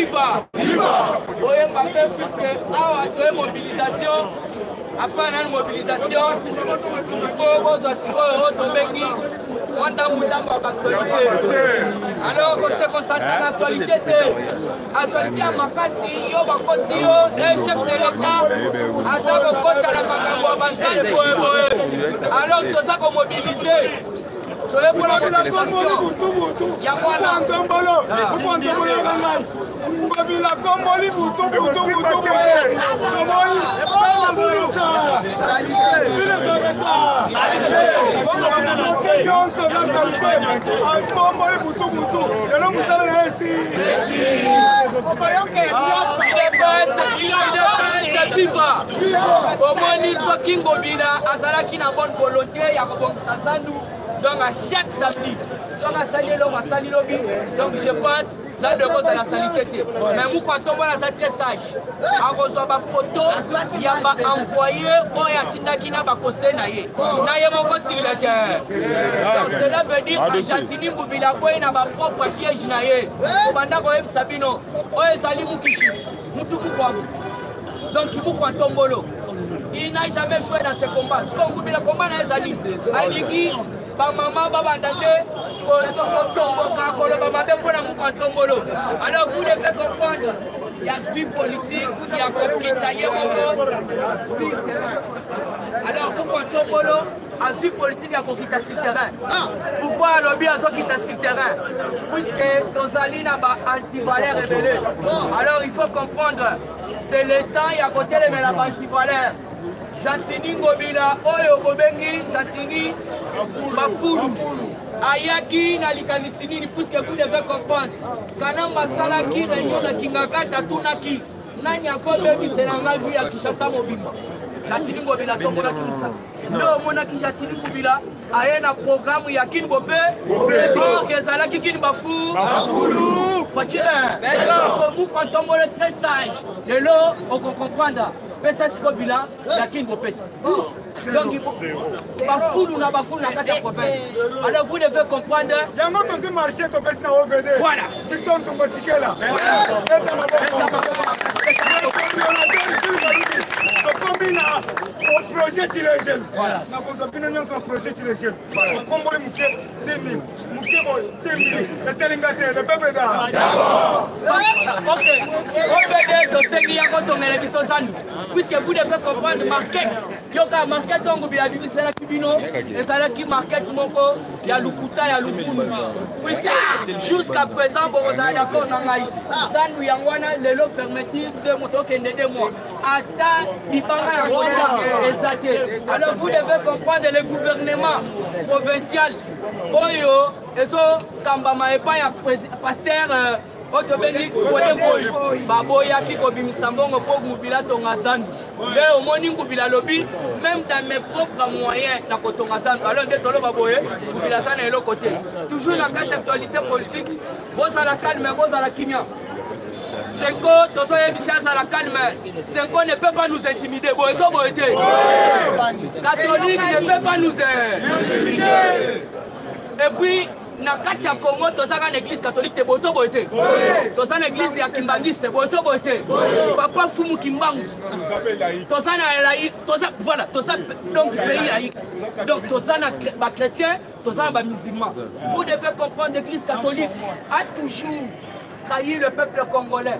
viva! Oui, même puisque à une mobilisation, après une mobilisation, il faut que vous alors on se concentre à l'actualité. L'actualité à Makassi, le chef de l'État, Azako Kota la Magambo, Bassan Koeboe. Alors tout ça qu'on mobilise. Pour la mobilisation. Il y a moi là. Donc à chaque samedi, donc je pense ça de cause à la salité. Mais nous quand on voit ça très sage, on reçoit ma photo, il y a pas envoyé au yatina qui n'a pas posé naïe. Naïe mon gosse il est. Donc cela veut dire que Jatini Boubila quoi n'a pas propre piège naïe. Pendant qu'on aime Sabino, oh Zali Mukishi, Mutuku quoi. Donc il faut qu'on tombe. Il n'a jamais joué dans ce combat. Ce qu'on Boubila combat n'a Zali. Aligi ba maman baba ndate alors vous devez comprendre il y a vie politique il y a kokitaye alors vous kontombolo à vie politique il y a kokita sur terrain pourquoi lobby azo kita sur terrain puisque tozali na ba antivaleur rebelle alors il faut comprendre c'est le temps il y a côté les la antivaleur Jatini Ngobila oyo bobengi Jatini Bafulu ayaki na likanisini puisque vous devez comprendre kana masalaki réunion na Kingakata tunaki nani akobebi selanga vu ya Kishasa mobimba Jatini Ngobila tombola kimisa ndo mona ki Jatini Ngobila ayena programme ya Kinbope donc ezalaki kin Bafulu patira vous quand tombola très sage lelo on comprendre pesa siko bilan yakin bopeti donc il faut Bafulu na kata province alors vous devez comprendre yango tozi marché to pesa na OVD voilà Victor Tombatikela au projet Tilégel na kozapina nyonso projet Tilégel kombo muke 2000 muke boy 2000 etelingate le peuple da OK OVD to sengi yango to ngele biso sandu puisque vous devez comprendre market yoka market ongo bila bibisa la kibino ezala ki market moko ya lukuta ya lufunu puisque jusqu'à présent boza d'accord na ngai sandu yangwana lelo fermeture de moto kende 2 mois ata bipanga ya exacté alors vous devez comprendre le gouvernement provincial oyo ezo kambama epa ya pasteur Otobengi Kodemboy Baboya Kiko Bimisambongo pour Moubila Tongazan. Mais au morning Moubila Lobby, même dans mes propres moyens, na Kotongazan. Alors de Tolo Baboye, Moubila San est l'autre côté. Toujours dans cette actualité politique, vous à la calme, vous à la kimia. Senko, Toso Ebisias à la calme. Senko ne peut pas nous intimider. Boeto Boete. Catholique ne peut pas nous intimider. Et puis, na kati ya Congo tozaka na église catholique te boto boete tozana na église ya kimbangiste boto boete papa fumu kimbangu tozana na laïc toza voilà toza donc pays laïc donc tozana ba chrétien tozana ba musulman vous devez comprendre l'église catholique a toujours trahi le peuple congolais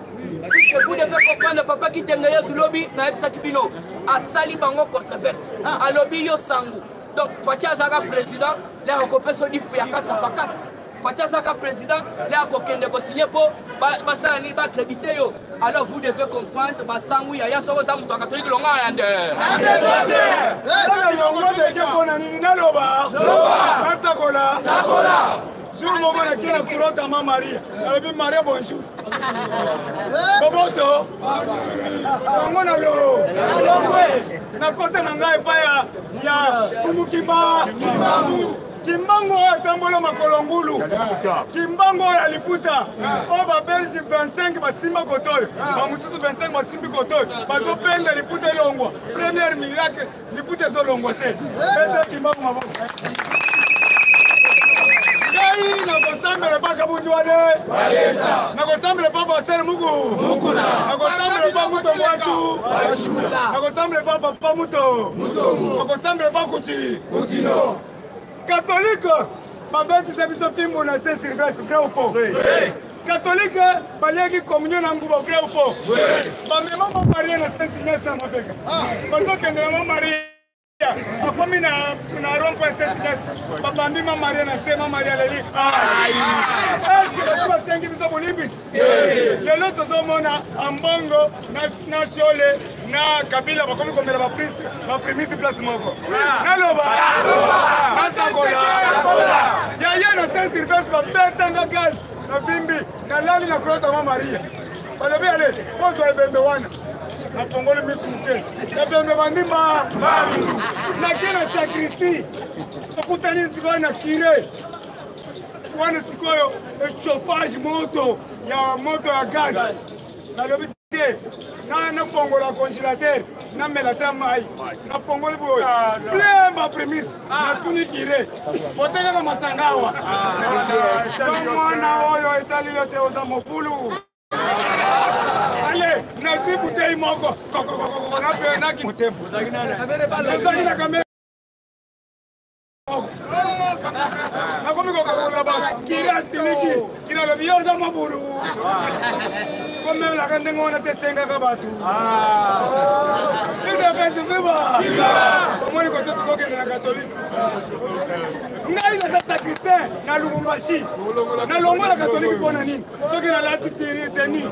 vous devez comprendre papa qui tengaya sur lobby na ebisakibino a sali bango controverse a lobby yo sangu. Donc, Fatia Zaka président, les recoupés sont dit pour 4x4. Fatia Zaka président, les recoupés négociés pour Bassani créditer. Alors, vous devez comprendre, Bassangu, Yaya Soro Samu, catholique, l'on a un jour moment qui est pour ta maman Marie, elle est Marie bonjour. Boboto. On a le. Na côté nanga epaya ya Fumu Kimba. Kimbango atambolo makolongulu. Kimbango ya Liputa. O ba Belgique 25 basimba kotoy. Ba mutusu 25 basimbi kotoy. Bazo penda Liputa longwa. Première miracle Liputa zo longwa te. Bete Kimbango maboko. Ngai nakosambela pa Kabunjwale. Nakosambela pa Basel Mugu. Nakosambela pa Muto Mwachu. Nakosambela pa Papa Muto. Nakosambela pa Kuti. Catholique, babeti c'est biso fimbo na Saint-Sylvestre, vrai ou faux? Catholique, balegi communion na nguba, vrai ou faux? Bamema ma marié na Saint-Ignace na mabeka. Bazo kende na marié. Akomi na rond-point Saint-Ignace. Babambi ma marié na se ma marié leli. Est-ce que ba sengi biso bolimbis? Lelo tozo mona ambongo na chole na Kabila bakomi komela ba prise place moko. Naloba. Yaya na Saint-Sylvestre ba betanga gaz na vimbi na lali na krota ma Maria. Balobi ale, bozo ebembe wana. Na pongole misu muke. Ebembe bandimba. Na kena sakristi. Okutani sikoyo na kire. Wana sikoyo chauffage moto ya gaz. Nalobi te. Na fongola congélateur. Na melata mai. Na pongole boy. Plemba premise. Na tuni kire. Boteka na masangawa. Mwana oyo etali yote oza mopulu. Allez, nasi bouteille moko. Na ki mutembo. Na kamera. Na komi ko ka ba. Kira siniki. Kira le bioza mabulu. Comme la grande ngona te senga ka batu. Ida pese viva. Comment ko to ko ke na catholique. Ngai na sacristain na Lubumbashi. Na longo la catholique pona nini? Soki na lati teni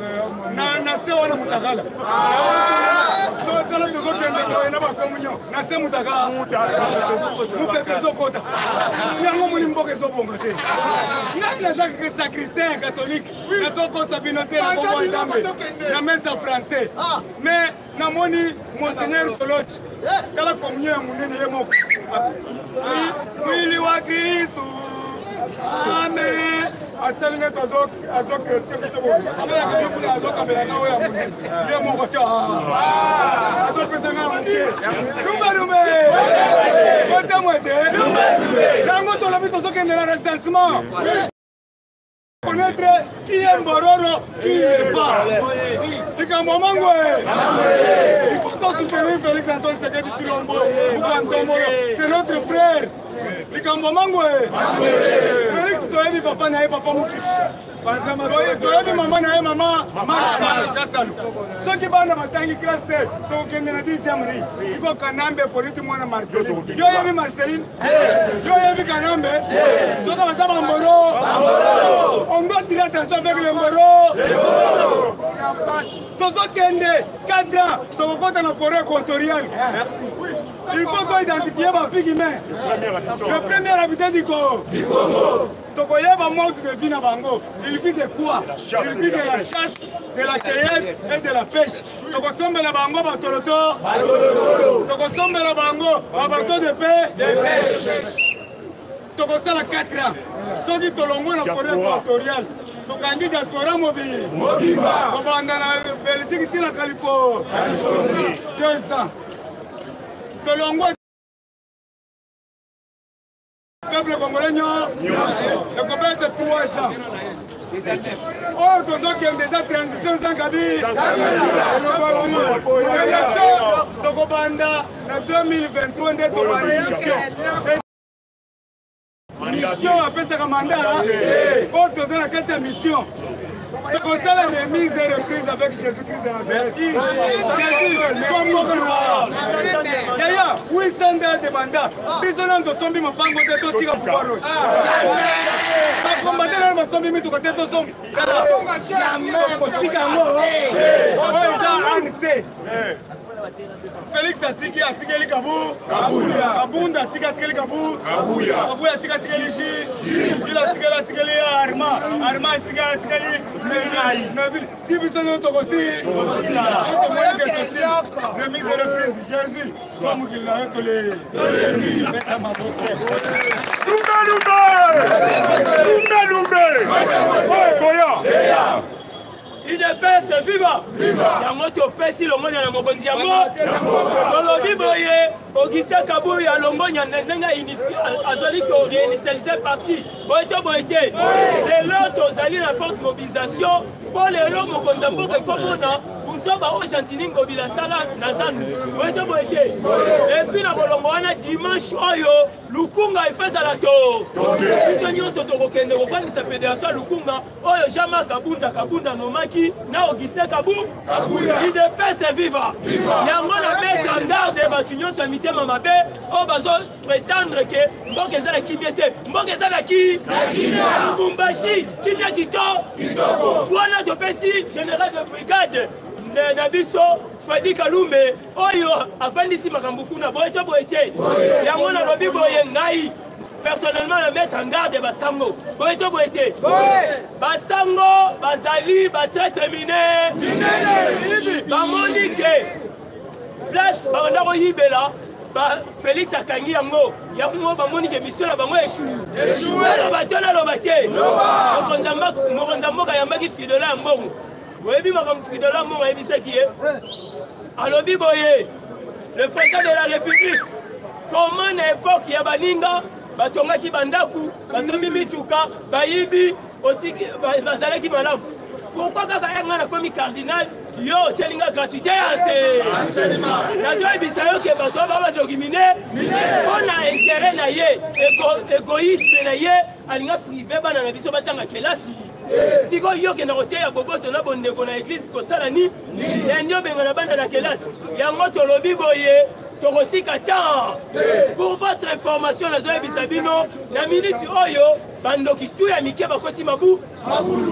na se wana mutakala. So tala to ko kende ko na ba communion. Na se mutakala. Mupepe zokota. Yango muli mboke zo bongo te. Ngai na sacristain catholique. Na soko sabino te na bombo nzambe. Na mesa français. Mais na moni Monseigneur Soloch. Kala communion munene yemo. Mwili wa Kristo. Amen. Asaline tozo chrétien sebo. Abela ka yufu azo kabela na oya munene. Ye moko cha. Azo pesa na munene. Lumbe. Kota mwete. Lango to labi tozo kende na recensement. Connaître qui est Mbororo, qui n'est pas. Il faut soutenir Félix Antoine Tshisekedi Tshilombo. C'est notre frère. Félix Toyebi papa na papa Mukishi. Toyebi maman na maman Kasalu. Ceux qui vont dans la classe, sont qui na 10e rue. Il faut Kanambe politique moi na Marceline. Yo yebi Marceline. Yo yebi Kanambe. Ceux qui vont dans Mboro. On doit tirer attention avec le Mboro. Tozo kende 4 ans, tozo kota na forêt équatoriale. Merci. Il faut qu'on identifie ma pigment. Le premier habitant du Congo. Tokoyeba mode de vie na bango. Il vit de quoi? Il vit de la chasse, de la cueillette et de la pêche. Tokosombe la bango batoloto. Tokosombe la bango bateau de pêche. Tokosala 4 ans. Ceux qui tolongo na forêt équatoriale. Tokangi diaspora mobile. Kobanda na Belgique tina Californie. 2 ans. Tolongo peuple congolais le combien de 3 ans. Oh, tous ceux qui ont déjà transition sans Kabila. Tokobanda en 2023 on est dans mission après ce mandat. Oh, tous ceux qui ont mission. C'est comme ça la remise et reprise avec Jésus-Christ de la Merci. Yaya, 800 ans de mandat. Bisons de sombi ma pango de tout tira pour parole. Ma combattre dans ma sombi mi tout côté tout sombi. Jamais politique à moi. Oh, ça anse. Félix Atiki atikeli Kabou. Kabunda atikeli Kabou. Kabou atikeli Gilles atikeli Arma atikeli Neville. Si vous êtes notre aussi, remise et reprise, Jésus, comme il l'a tous les il est fait UDPS viva yango topesi longonya na mokonzi yango tolobi boye Augustin Kabuya longonya ndenge azali ko réinitialiser parti boye to boye te lelo tozali na forte mobilisation pour lelo mokonzi mboka ifomona uzoba o Gentini Ngobila sala na zandu boye to boye te et puis na bolongo wana dimanche oyo Lukunga ifazala to biso nyonso tokokende kofandisa fédération Lukunga oyo Jean-Marc Kabunda nomaki na Augustin Kabuya UDPS viva yango na mettre en garde batu nyonso mitema mabe oyo bazo prétendre ke mboka ezala kimia te mboka ezala ki Lubumbashi kimia kitoko wana topesi général de brigade na biso Fadi Kalumbe oyo afandisi makambo kuna boye to boye te yango na lobi boye ngai personnellement le mettre en garde basango boye to boye te basango bazali batraite mine bamoni ke place banda koyibela Félix akangi yango bamoni ke mission na bango échoué batona loba te mokonza mboka yambaki Fidola ya mbongo boyebi makambo Fidola mbongo ayebisaki ye alobi boye le président de la République comment na époque ya baninga batongaki bandaku basombi mituka bayibi bazalaki malamu pourquoi kaka yanga na komi cardinal yo tielinga gratuité nazoyebisa yo ke bato babadokimine mpona intérêt na ye égoïsme na ye alinga privé bana na biso batanga kelasi sikoyo yo kenda koteya boboto na bondeko na église kosala ni yandi obenga na bana na kelasi yango tolobi boye tokotika temps pour votre information nazoyebisa bino na minute oyo bandoki tu ya mike bakoti mabu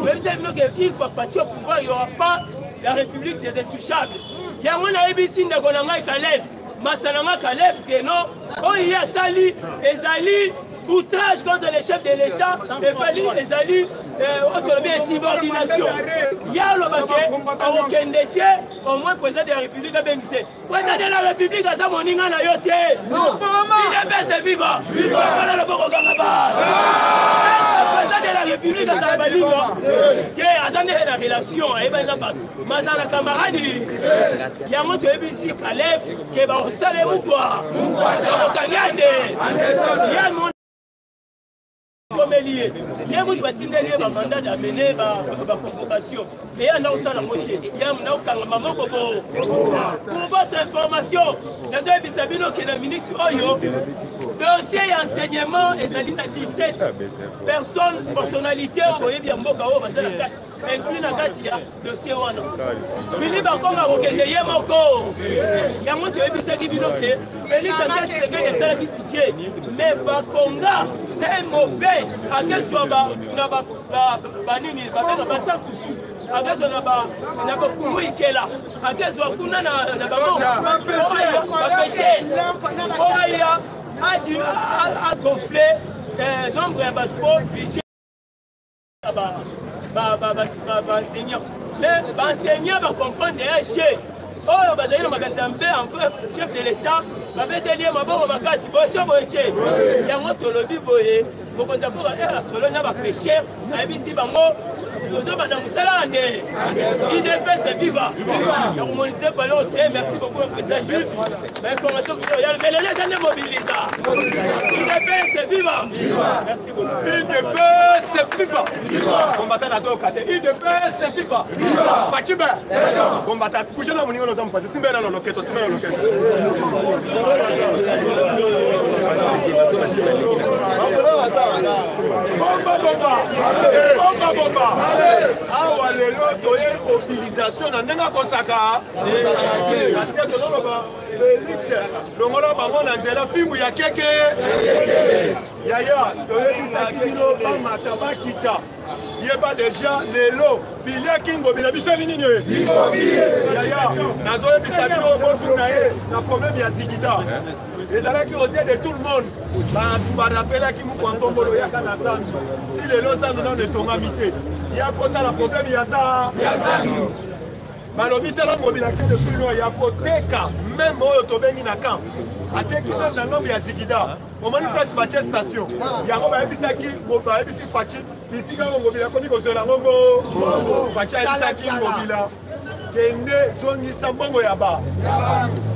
oyebisa bino ke une fois fati au pouvoir il y aura pas la République des Intouchables yango nayebisi ndeko na ngai Kalef masala nga Kalef ke no oyo ye asali ezali outrage contre les chefs de l'État et ezali autonomie et subordination yalobake akokende te au moins président de la République abengise président de la République aza moninga na yo te UDPS viva wana loboko kaka président de la République aza balinga te aza nde na relation ayebani na bato maza na camarade yango toyebisi Kalef ke bakosala mukwa bakokangande lié. Il y a un mandat d'amener la convocation. Et il y a un pour votre information, dossier et enseignement et 17 personnes, personnalités, vous voyez bien, inclus dans le dossier. Philippe Ankonga Rokende Yemoko. Il y a un autre qui dit que Félix Ankonga c'est ça qui dit mais Bakonga est mauvais. À quel soit banini basa kusu à quel soit na ba kuikela à quel soit kuna na ba péché oya a gonflé nombre ya bato budget enseignant mais enseignant va comprendre des oh, bazali na makazambe en chef de l'État babeteli maboko makasi boto boyeke yango tolobi boye mokonzi mboka solo na bapêcher ayebisi bango ozobanda mosala nde UDPS viva yakomonise palo te merci beaucoup président Jules bainformation yalvelele eza nde mobilisa UDPS viva merci beaucoup UDPS viva combattant nazoyoka te UDPS viva Fatima combattant kuja na moningo noza mpasi simbela na loketo simbela na loketo bomba awa lelo toye mobilisation na ndenge akosaka parce tozoloba Félix longola bango na nzela fimbu ya keke yaya toyebisaki bino bamata bakita yeba deja lelo biliaki ngobila biso nini yaya nazoyebisa bino botuna ye na problème ya zikida ezalaki osier de tout le monde bato barapelaki mokwa ntombolo yaka na zandu si lelo zandu nano etongami te ya kotala problème ya zandu balobi tala mobilaki depuis no ya koteka meme oyo tobengi na camp ateki meme na ngambo ya zikida omoni place batie station yango bayebisi faci bisika ngo ngobila komi kozwela ngongo faci ayebisaki ngobila kende zongisa mbongo ya ba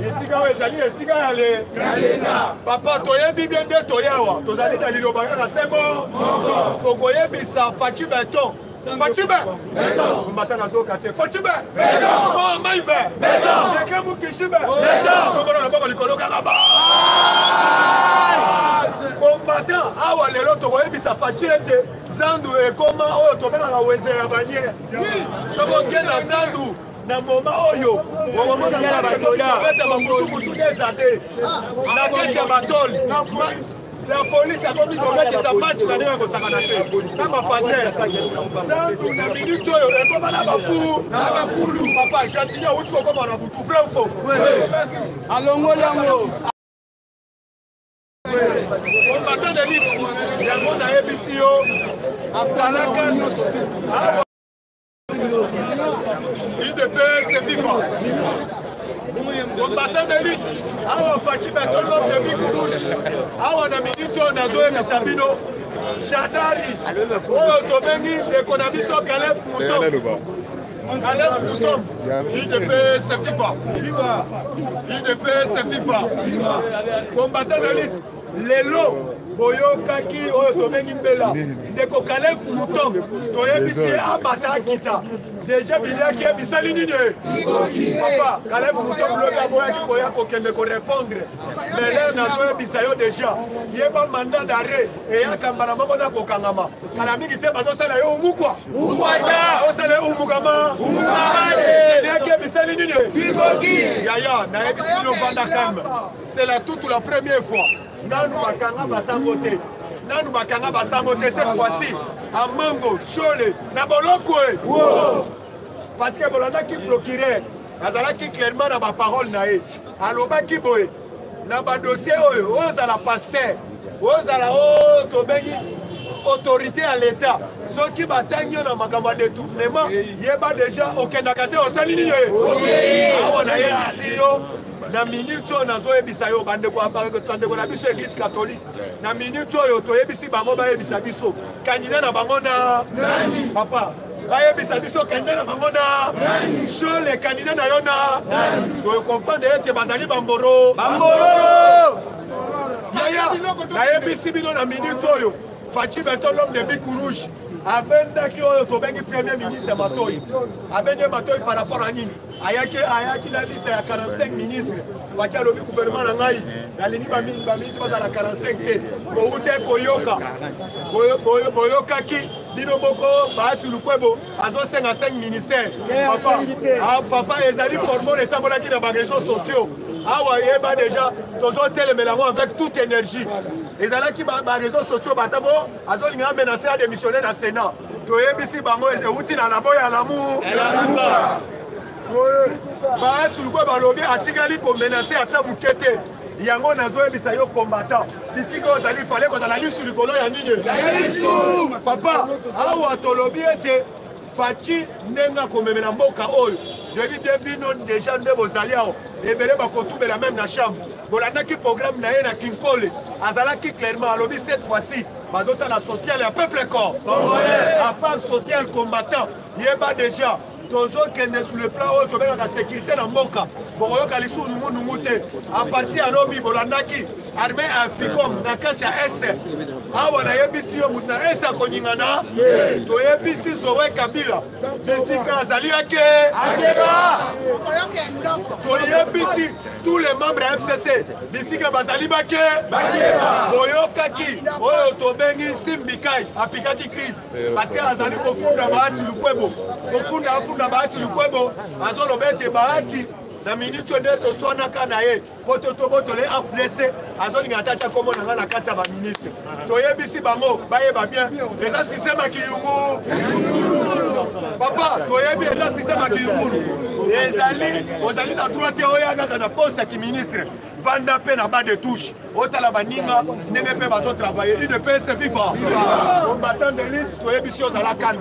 esika oyo ezali esika ya leta papa toyebi bien nde toyawa tozali na liloba kaka sebo tokoyebisa faci beton faci be kombata nazoka te faci be mai be eke mukishi be tobona na boko likolo kaka ba kombata awa lelo tokoyebisa faci ete zandu ekoma oyo tobengaka weze ya baniere soki oke na zandu na moma oyo okomona bata bamutukutu ezade na kati ya batoli la polisi akomi kobetisa match na ndenge kosakana te na bafaser zandu na minute oyo ekoma na bafulu papa chantinia outi kokoma na butu vrai ou faux alongoli yango combattant de lutte yango nayebisi yo azalaka IDPS viva combattant de lutte awa faci beton l'homme de bic rouge awa na minute oyo nazoyebisa bino jadari oyo tobengi ndeko na biso Caleb Moutom IDPS viva IDPS viva combattant de lutte lelo boyokaki oyo tobengi mbela ndeko Caleb Moutom toyebisi abata akita deja biliaki ebisali nini papa Caleb Moutom loka boyaki koya kokende korépondre mais lelo nazoyebisa yo deja yeba mandat d'arrêt eyakambala moko na kokangama kala mingi te bazosala yo umukwa osala yo umukama biliaki ebisali nini yaya nayebisi bino vanda calme c'est la toute la première fois nanu bakanga basango te cette fois-ci à Mango, Chole, na boloko parce que bolandaki procureur azalaki clairement na baparole na ye alobaki boye na badossier oyo ozala pasteur ozala oyo tobengi autorité à l'état soki batangi yo na makambo ya détournement yeba déjà okendaka te osali nini awa nayebisi yo na minute oyo nazoyebisa yo bandeko na biso église catholique na minute oyo toyebisi bango bayebisa biso kandida na bango na papa bayebisa biso kandida na bango na Chole kandida na yo na toyekomprendre ete bazali bamboro yaya nayebisi bino na minute oyo faci beton l'homme de bic rouge abendaki oyo tobengi premier ministre Matoi abende Matoi par rapport à nini ayaki na liste ya 45 ministres faci alobi gouvernement na ngai nalingi baministre bazala 45 te outi koyoka boyokaki bino moko baati lukwebo azosenga 5 ministères papa ezali formol etambolaki na baréseaux sociaux awa yeba déjà tozotelemela yango avec toute énergie ezalaki baréseaux sociaux batabo azolinga menace ya démissionner na sénat toyebisi bango euti na labo ya lamour baati lukwe balobi atikali komenace ata moke te yango nazoyebisa yo combattant bisika ozali fale kozala lisu likolo ya nini papa awa tolobi ete faci ndenge akomemela mboka oyo debi de bino deja nde bozali awo ebele bakotumela même na chambre bolandaki programme na ye na kinkole azalaki clairement alobi cette fois-ci bazotala social ya peuple corps à part social combattant yeba déjà tozokende sur le plan oyo tobengaka sécurité na mboka bokoyoka lisusu nungunungu te a partir ya lobi bolandaki armée africom na kati ya este awa nayebisi yo mutu na este akonyingana toyebisi Zoé Kabila bisika azali ake toyebisi tous les membres ya FCC bisika bazali bake boyokaki oyo tobengi Steve Bikai apikaki crise parce que azali kofunda baati lukwebo kofunda baati lukwebo azoloba ete baati na minute nde toswanaka na ye po totobotole aflese azolinga atatia kombo na nga na kati ya baministre toyebisi bango bayeba bien eza systeme ya kiyungu papa toyebi eza systeme ya kiyungulu ozali na droit te oya kaka na poste ya kiministre vanda mpe na bas de touche otala baninga ndenge mpe bazotravaille UDPS viva combattant de lutte toyebisi ozala kani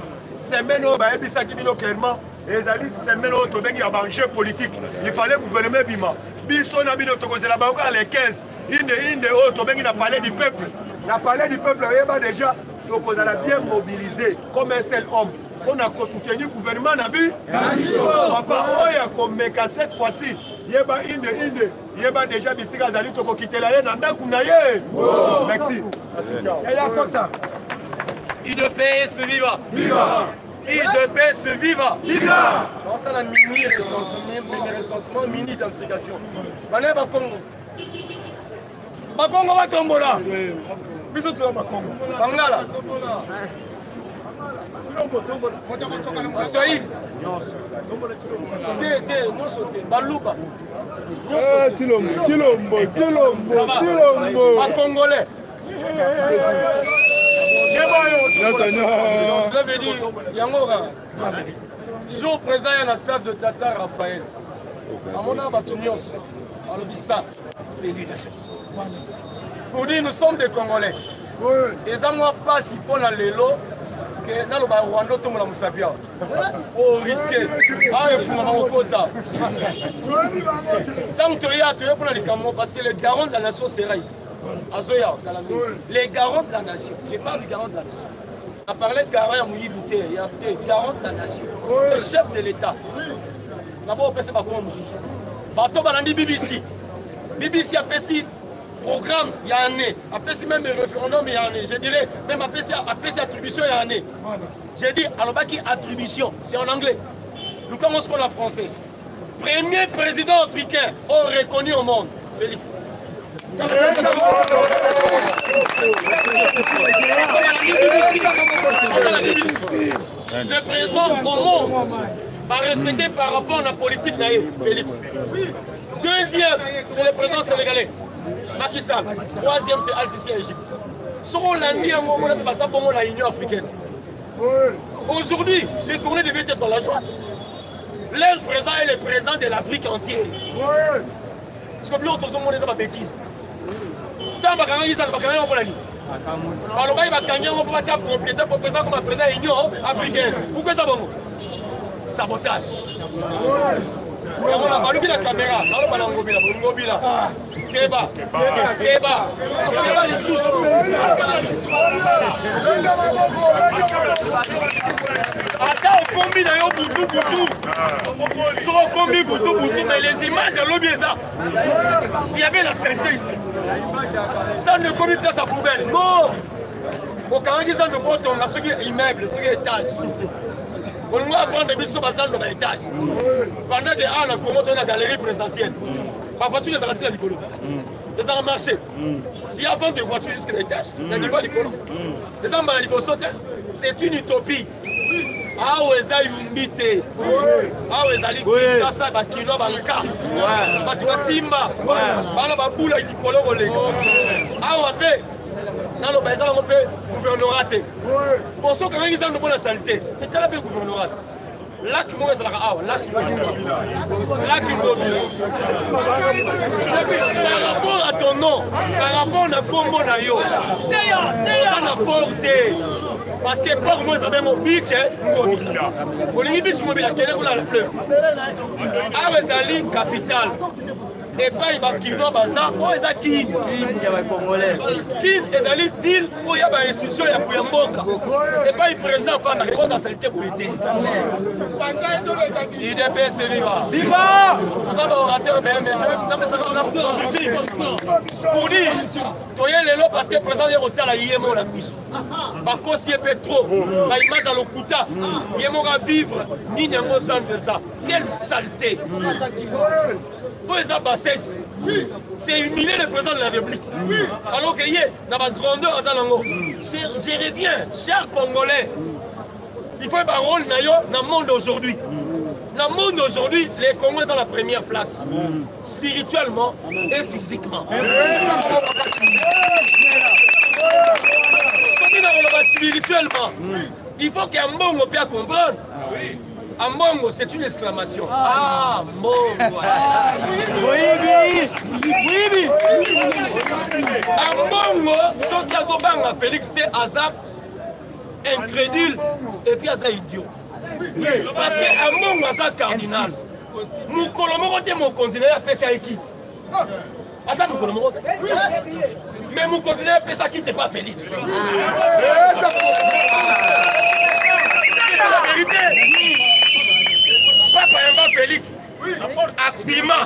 semaine oyo bayebisaki bino clairement ezali semaine oyo tobengi ya banjeu politique il fallait gouvernement bima biso na bino tokozela bango à les 15 inde oyo tobengi na palais du peuple na palais du peuple oyeba déjà tokozala bien mobilisé comme un seul homme on a soutenu le gouvernement Nabi. Papa, on a cette fois-ci. Yeba inde. Yeba déjà bisika zali toko kitela ye nanda kunaye. Merci. IDPS viva. Viva. IDPS viva. Viva. On ça la mini recensement, mini identification. Mané Bakongo. Bakongo va tombola. Biso tu Bakongo. Bangala. Soyi. Non sauté. Baluba. Chilombo. Congolais. Cela veut dire Yangoga. Jour présent, il y a un stade de Tata Raphaël. À mon âme, on ça, c'est l'UDPS. Pour dire, nous sommes des Congolais. Et ça, moi, pas si pour la Lélo, que dans le Rwanda, tout le monde a Moussabia. Oh, risqué. Ah, il faut m'en quota. Tant que tu as pour les Cameroun, parce que le garant de la nation, c'est là ici. Les garants de la nation. Je parle du garant de la nation. On a parlé de garant à Mouyibité, il y a des garants de la nation. Le chef de l'État. D'abord, on peut se battre comme Moussoussou. Bateau Balandi BBC. BBC a fait programme il y a un année. A fait même référendum il y a un année. Je dirais, même a fait attribution il y a un année. J'ai dit, alors qui attribution, c'est en anglais. Nous commençons en français. Premier président africain reconnu au monde, Félix. Le président au monde va respecter par rapport à la politique naïve, Félix. Deuxième, c'est le président sénégalais, Macky Sall. Troisième, c'est Al-Sisi à Égypte. Selon l'année, on va passer pour la Union africaine. Aujourd'hui, les tournées devaient être dans la joie. Leur président est le président de l'Afrique entière. Parce que l'autre, on est dans la bêtise. Tant que ils ont pas alors il va gagner on peut pas propriété pour présent comme président de l'Union africaine. Pourquoi ça bon? Sabotage. On a balu la caméra, on va l'engobila. Keba les sous. Attends, au combi d'ailleurs boutou. Sur au combi boutou, mais les images, elles bien ça. Il y avait la santé ici. Ça ne commis place à poubelle. Non. Au Canada, ils ont de bâton, là, ce qui est immeuble, ce qui est étage. On va prendre des bisous basales dans l'étage. Pendant que on a commencé la galerie présidentielle. Ma voiture est sortie à l'école. Les gens ont marché. Il y a 20 voitures jusqu'à l'étage. Il y a des voies à l'école. Les gens ont sauté. C'est une utopie. Ah ouais, ça yumbite. Ah ouais, ça liquide. Ça va kilo banka. Batuatimba. Bana babula ikolo kole. Ah ouais, dans le bazar on peut gouvernorat. Pour ceux qui ont exemple de la saleté. Mais tu as le gouvernorat. Lac moi c'est la lac immobile. Par rapport à ton nom, par rapport à combo na yo. Ça n'a porté. Parce que pour moi ça même au beach mobile. Pour les beach mobile quel est la fleuve. Ah ouais ça lit capitale. Et pas il va kino baza oh ça qui qui ezali ville où il y a une institution ya Mboka et pas il présent fan na cause de saleté pour l'été IDPS viva ça va orateur mais ça me ça pour dire toye lelo parce que présent ya hôtel yemo la miso ba kosi pe trop ba image à lokuta yemo va vivre ni nyango sans de ça quelle saleté. C'est humilier le président de la République. Alors qu'il y a dans grandeur à Zalango. Je reviens, chers Congolais. Il faut un rôle dans le monde aujourd'hui. Dans le monde aujourd'hui, les Congolais sont la première place. Spirituellement et physiquement. Spirituellement, il faut qu'un bon puisse comprendre. Ambongo, c'est une exclamation. Ah, Mbongo. Oui. Ambongo, ce qui a sobanga Félix T. Azap, incrédule, et puis Azap idiot. Parce que Ambongo Azap cardinal. Moukolomo te mon continent a fait ça et quitte. Azap Moukolomo. Mais mon continent a fait ça quitte, c'est pas Félix. la vérité. Papa Yamba Félix. Akbima.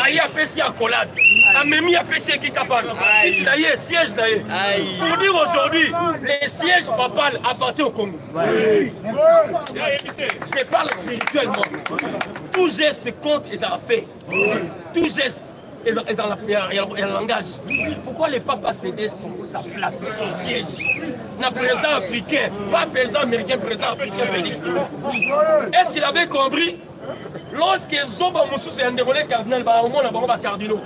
Aïe apesi accolade. Amemi apesi Kitafan. Kiti d'ailleurs, siège d'ailleurs. Pour dire aujourd'hui, les sièges papal appartiennent au Congo. Je parle spirituellement. Tout geste compte et ça a fait. Tout geste. Et un langage. Pourquoi les papas cédent sa place, son siège? Un président africain, pas président américain, président africain Félix. Est-ce qu'il avait compris? Lorsque Zoba Moussous est un déroulé cardinal, au moins on a cardinaux.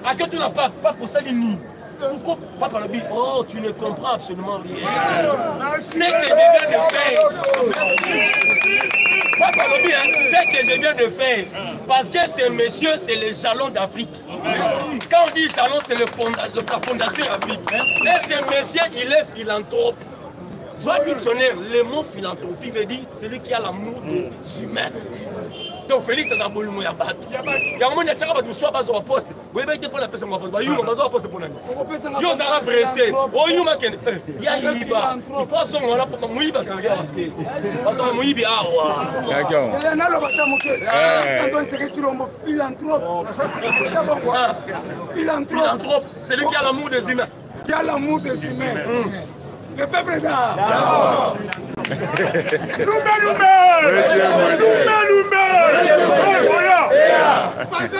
À que tu n'as pas pour ça ni. Pourquoi papa le dit? Oh, tu ne comprends absolument rien. C'est que je viens de faire. Papa le dit, c'est que je viens de faire. Parce que ces messieurs, c'est les jalons d'Afrique. Quand on dit jalon, c'est la fondation d'Afrique. Et ce monsieur, il est philanthrope. Soit dictionnaire, le mot philanthropie veut dire celui qui a l'amour des humains. Donc Félix, c'est un bon mot. Il y a un moment qui a soit pas sur poste. Vous voyez pas la personne qui a poste. Il y a un poste pour nous. Il y a un pressé. Il y a un Iba. Il faut son on a pas Mouiba quand il y a parce que Mouibi ah ouais. D'accord. Il y a un autre ça doit être philanthrope. Philanthrope, c'est lui qui a l'amour des humains. Qui a l'amour des humains. Le peuple est là.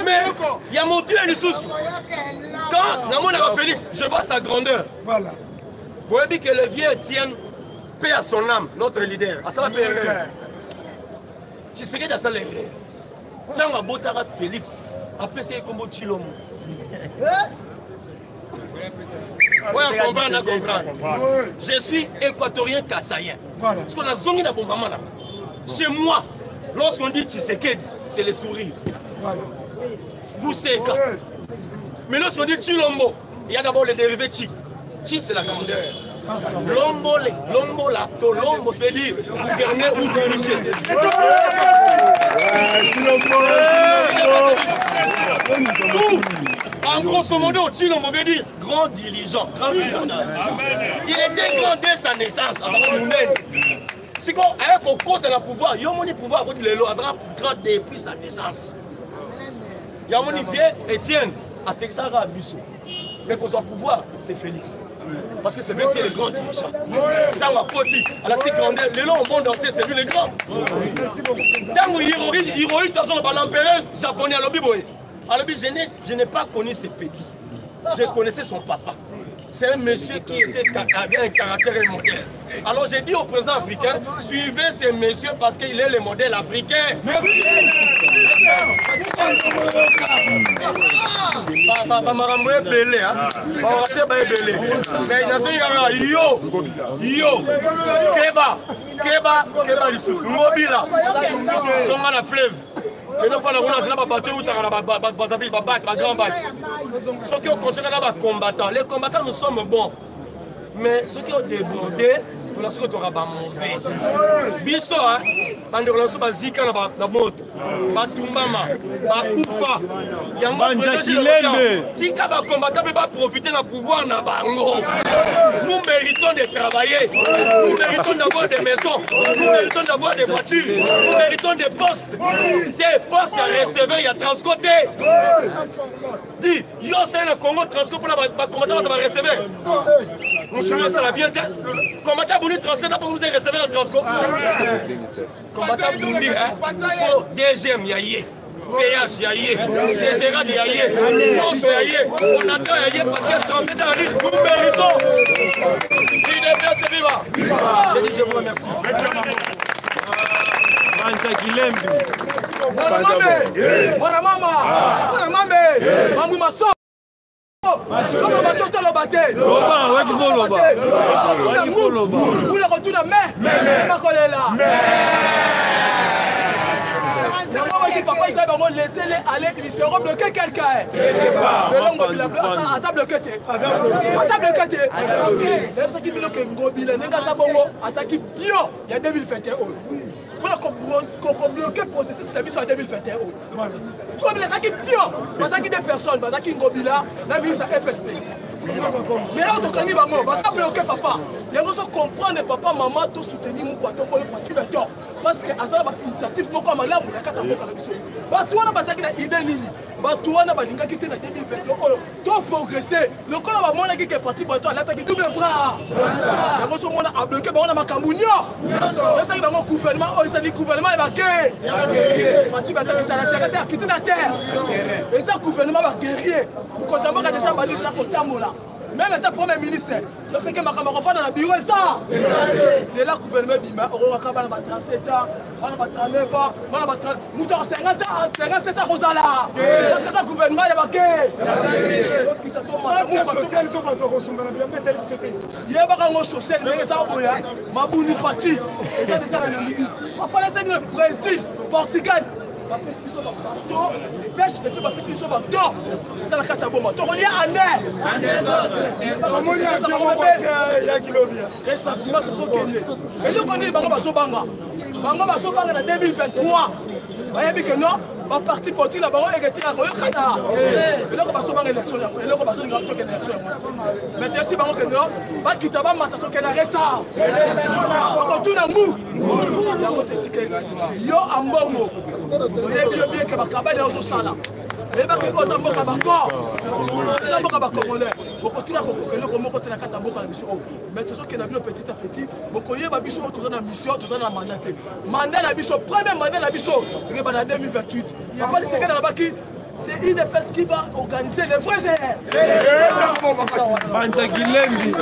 Mais il y a mon Dieu et sous. Quand Namon a Félix, je vois sa grandeur. Voilà. Vous voyez que le vieux Étienne paie à son âme, notre leader. À ça la paix. Tu sais que ça l'erreur. Quand on a beau Félix, après c'est comme Chilomo. Oui, on comprend. Je suis équatorien kassaïen. Parce qu'on a zongi dans Bombama. Chez moi, lorsqu'on dit Tshisekedi, c'est le sourire. Bousseka. Mais lorsqu'on dit Chilombo, il y a d'abord le dérivé Chi. Chi, c'est la grandeur. Lombo, là, Lombo, ça veut dire gouverner ou diriger. En grosso modo, Chilombo veut dire grand dirigeant, grand gouverneur. Il était grand dès sa naissance, à savoir nous-mêmes. Si on a un compte dans le pouvoir, il y a un pouvoir contre les lois, grand depuis sa naissance. Il y a un vieux Étienne, à ce que ça a Bissot. Mais pour son pouvoir, c'est Félix. Parce que c'est lui qui est le grand dirigeant. Dans la côté, à la grandeur, les lois au monde entier, c'est lui le grand. Dans l'empereur japonais à l'Obiboé, je n'ai pas connu ce petit. Je connaissais son papa. C'est un monsieur qui avait un caractère et modèle. Alors j'ai dit au président africain, suivez ces messieurs parce qu'il est le modèle africain. Keba lisusu ngobila songa na fleuve. Et nous faisons la bateau où tu as grand bac. Ceux qui ont continué à combattre, les combattants nous sommes bons. Mais ceux qui ont débordé, nous avons fait mauvais. Bisso, nous avons fait Zika na moto, Batumbama, Bakufa. Tika ba combattant peut pas profiter de pouvoir na bango. Nous méritons de travailler. Nous méritons d'avoir des maisons. Nous méritons d'avoir des voitures. Nous méritons des postes. Des postes à recevoir, il y a transcoté. Dis, yo c'est un Congo transcoté pour la combattant va recevoir. Nous changeons ça la bien. Combattant Bouni transcoté pour nous recevoir le transcoté. Combattant Bouni, pour DGM, Yaye. PH, Yaye. Gérard, Yaye. Ponce, Yaye. On attend Yaye parce que transcoté arrive. Nous méritons. Il est bien, c'est viva. Je dis, je vous remercie. Mwana mama, mamou maso. Comment bateau t'a lobaté? Loba, ouais, bon loba. Vous le retournez mais ma collègue papa, il va laisser-les aller, ils seront bloqués quelqu'un. Le long de la ça bloqué. Ça bloqué. C'est ça qui bloque Ngobila, Nenga Sabongo, à ça qui bio, il y a 2021. Pour bloquer le processus, c'est en 2021. Comme les gens qui bio, ça qui des personnes, ça qui Ngobila, la ministre FSP. Mais là, on te connaît, ça bloqué papa. yango so comprendre papa maman to soutenir mon quoi to pour le parti beto parce que azala ba initiative moko malamu na kata moko na biso bato wana bazaki na idée nini bato wana balingaki te na 2020 oyo to progresser lokola ba mona ki ke parti beto alata ki double bras yango so mona a bloquer ba wana makambu nyo ça qui bango gouvernement oyo ça dit gouvernement ba ke parti beto qui na terre et ça gouvernement ba guerrier ko tamboka déjà ba dit na ko tambola. Même étant premier ministre, je sais que ma camarade va dans la bureau ça. C'est là que le gouvernement Bima, on va faire 37 ans, on va 39 ans, on va 50 ans, 57 ans, Rosala. Parce que ça, le gouvernement, il y a marqué. Il y a pas de social, mais ça, Mabouni Fati. Et ça, déjà, on va laisser le Brésil, Portugal. Les pêches et puis ma petite bateau. C'est la carte à bombe. On y a un air. Et ça se met sur le et je connais les Bango Banga. Bango Banga en 2023. Vous voyez que non, ma partie politique là-bas est retirée à Royaume-Canada. Et là, on va se faire élection. Et là, on va se faire élection. Mais si Bango que non, va quitter ma matato qu'elle a récent. On tourne en mou. Yo Ambomo. On est bien que ma cabane est au sala. Et bien que aux Amboka Bako. Les Amboka Bako, on continue à coquiller comme on continue à Katamboka la mission. Mais tout ce qui est bien petit à petit, beaucoup y a ma mission, tout ça dans mission, tout ça dans la mandaté. Mandat la mission, premier mandat la mission. Il y a en 2028. Il n'y a pas de secret dans la baki. C'est une personne qui va organiser les vrais airs. Banza Gilembi.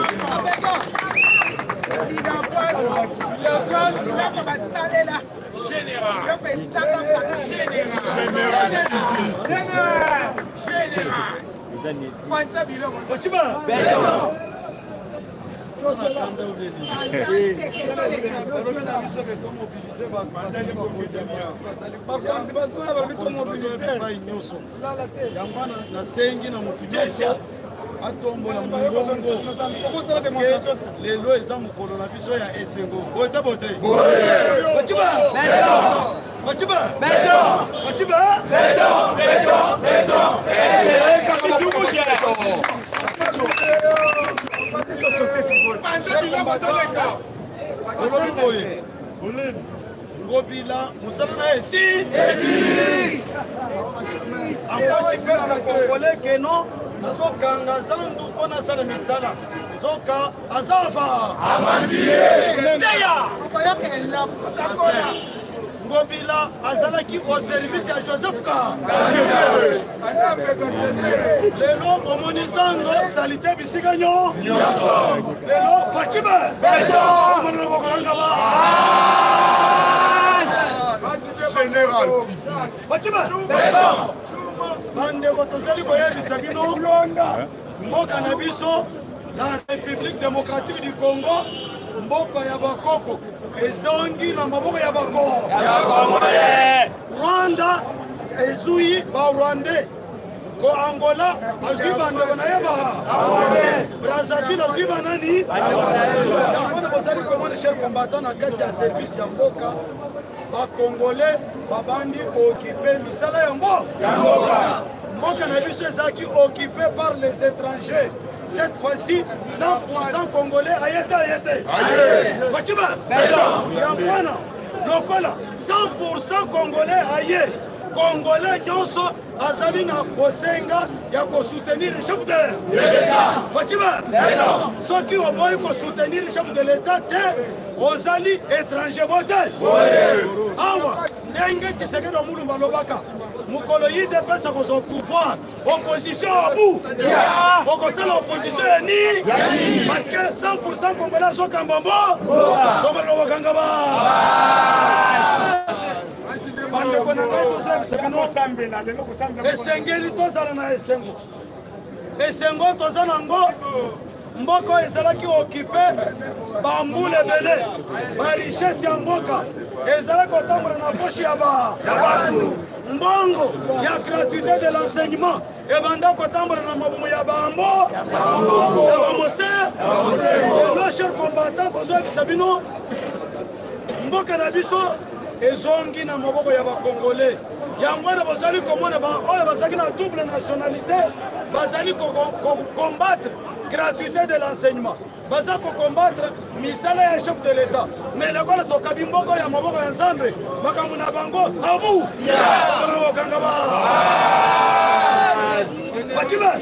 atombola mungongo lelo eza mokolo na biso ya esengo bote bote Fachiba Fachiba Fachiba Ngobila musala esi encore super na congolais que non nazokanga zandu mpona asala misala zoka azava Ngobila azalaki au service ya Joseph Ka lelo omoni zando salite bisika nyo lelo Fachiba omoni bokolanga ba général Fachiba bandeko tozali koyebisa bino mboka na biso la République démocratique du Congo mboka ya bakoko ezongi na maboko ya bakoko Rwanda ezui ba Rwandais ko Angola azui bandeko na yeba Brazzaville azui banani yango bozali komona cher combattant na kati ya service ya mboka ba Congolais babandi occupé misala ya mboka mboka na biso ezalaki occupé par les étrangers. Cette fois-ci, 100% Congolais ayete. Fachiba Yamwana Lokola 100% Congolais aye. Congolais nyonso azali na bosenga ya ko soutenir le chef de l'État. Fachiba soki oboyi ko soutenir le chef de l'État te ozali étranger bote. Awa ndenge Tshisekedi wa Mulumba lobaka mukolo yide pesa ko son pouvoir opposition à bout boko l'opposition ni parce que 100% Congolais zo kambambo comme lo wakanga ba bande kona to sabino sambela lelo ko sambela esengeli to zala na esengo to zala ngo mboko ezalaki occupé bambule belé ba richesse ya mboka ezalaki otambola na poche ya batu mbongo ya gratuité de l'enseignement et banda kotambola na mabumu ya bambo ya bamose le cher combattant besoin de sabino mboka na biso ezongi na maboko ya ba Congolais yango na bazali komona ba oyo bazaki na double nationalité bazali combattre gratuité de l'enseignement baza combattre misala ya chef de l'état mais lokola tokabi mboko ya maboko ya nzambe makambo na bango abu okanga ba Fatima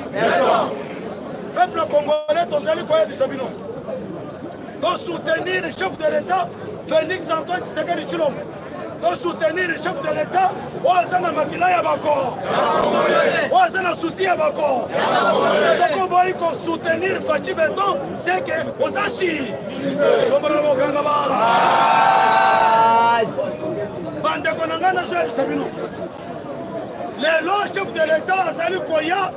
peuple congolais tozali koyebisa bino de soutenir le chef de l'état Félix Antoine Tshisekedi Tshilombo de soutenir le chef de l'état oza na makila ya bako oza na souci ya bako soko boyi ko soutenir Fachi Beton c'est que ozashi tombona bokanga ba bandeko na nga nazoyebisa bino lelo chef de l'état azali koya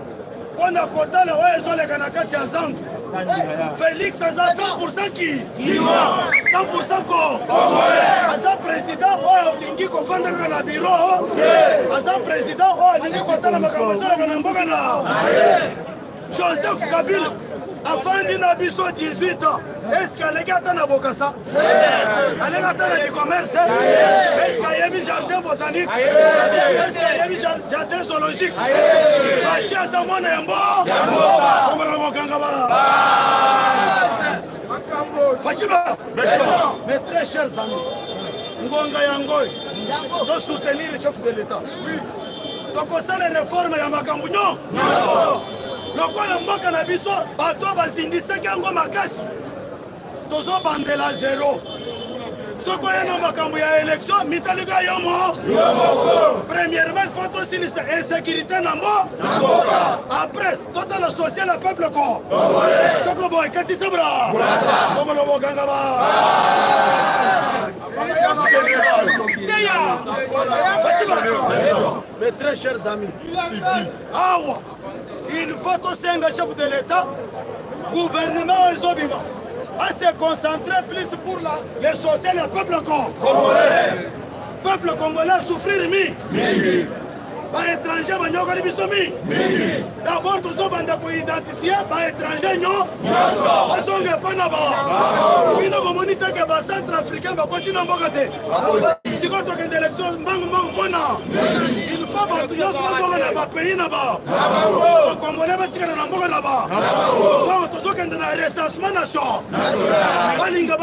mpona kotala oyo ezoleka na kati ya zandu Félix aza 100% qui 100% ko aza président oyo alingi kofanda kaka na biro aza président oyo alingi kotala makambo ezoleka na mboka na Joseph Kabila afandi na biso 18 ans est-ce aleki ata na bokasa aleki ata na e-commerce est-ce ayebi jardin botanique est-ce ayebi jardin zoologique Fachi aza mwana ya mboka komona bokanga ba Fachi ba mes très chers amis ngonga ya ngoyi de soutenir le chef de l'état tokosala réforme ya makambo nyonso lokola mboka na biso bato bazindisaki yango makasi tozobandela zero soko oya na makambo ya élection mitalika yomo premièrement il faut tosilisa insécurité na mboka après totala social ya peuple ko soko boy katisa bra komona bokanga ba mes très chers amis awa il faut aussi un chef de l'État, gouvernement et Zobima, à se concentrer plus pour les social et le peuple congolais. Le peuple congolais a souffert par étranger, d'abord, nous avons identifié par étranger, nous avons pas d'abord. Nous avons monité que le centre africain va continuer à voter. Si vous avez une élection, il faut que nous soyons pays là-bas. Les Congolais vont tirer là-bas. Donc, nous avons un recensement national. Balinga,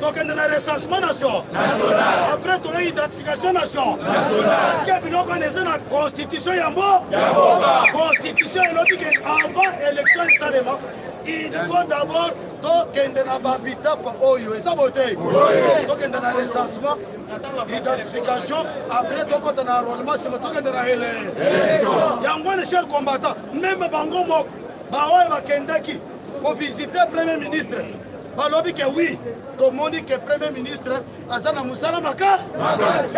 nous avons un recensement national. Après, nous avons une identification nationale. Parce que nous avons une constitution constitution avant l'élection il faut d'abord habitat oyo eza bote tokende na recensement identification après tokota na enrôlement sima tokende na yango les chers combattants même bango moko baoyo bakendaki pour visiter premier ministre balobi que oui tomoni que premier ministre aza na musala maka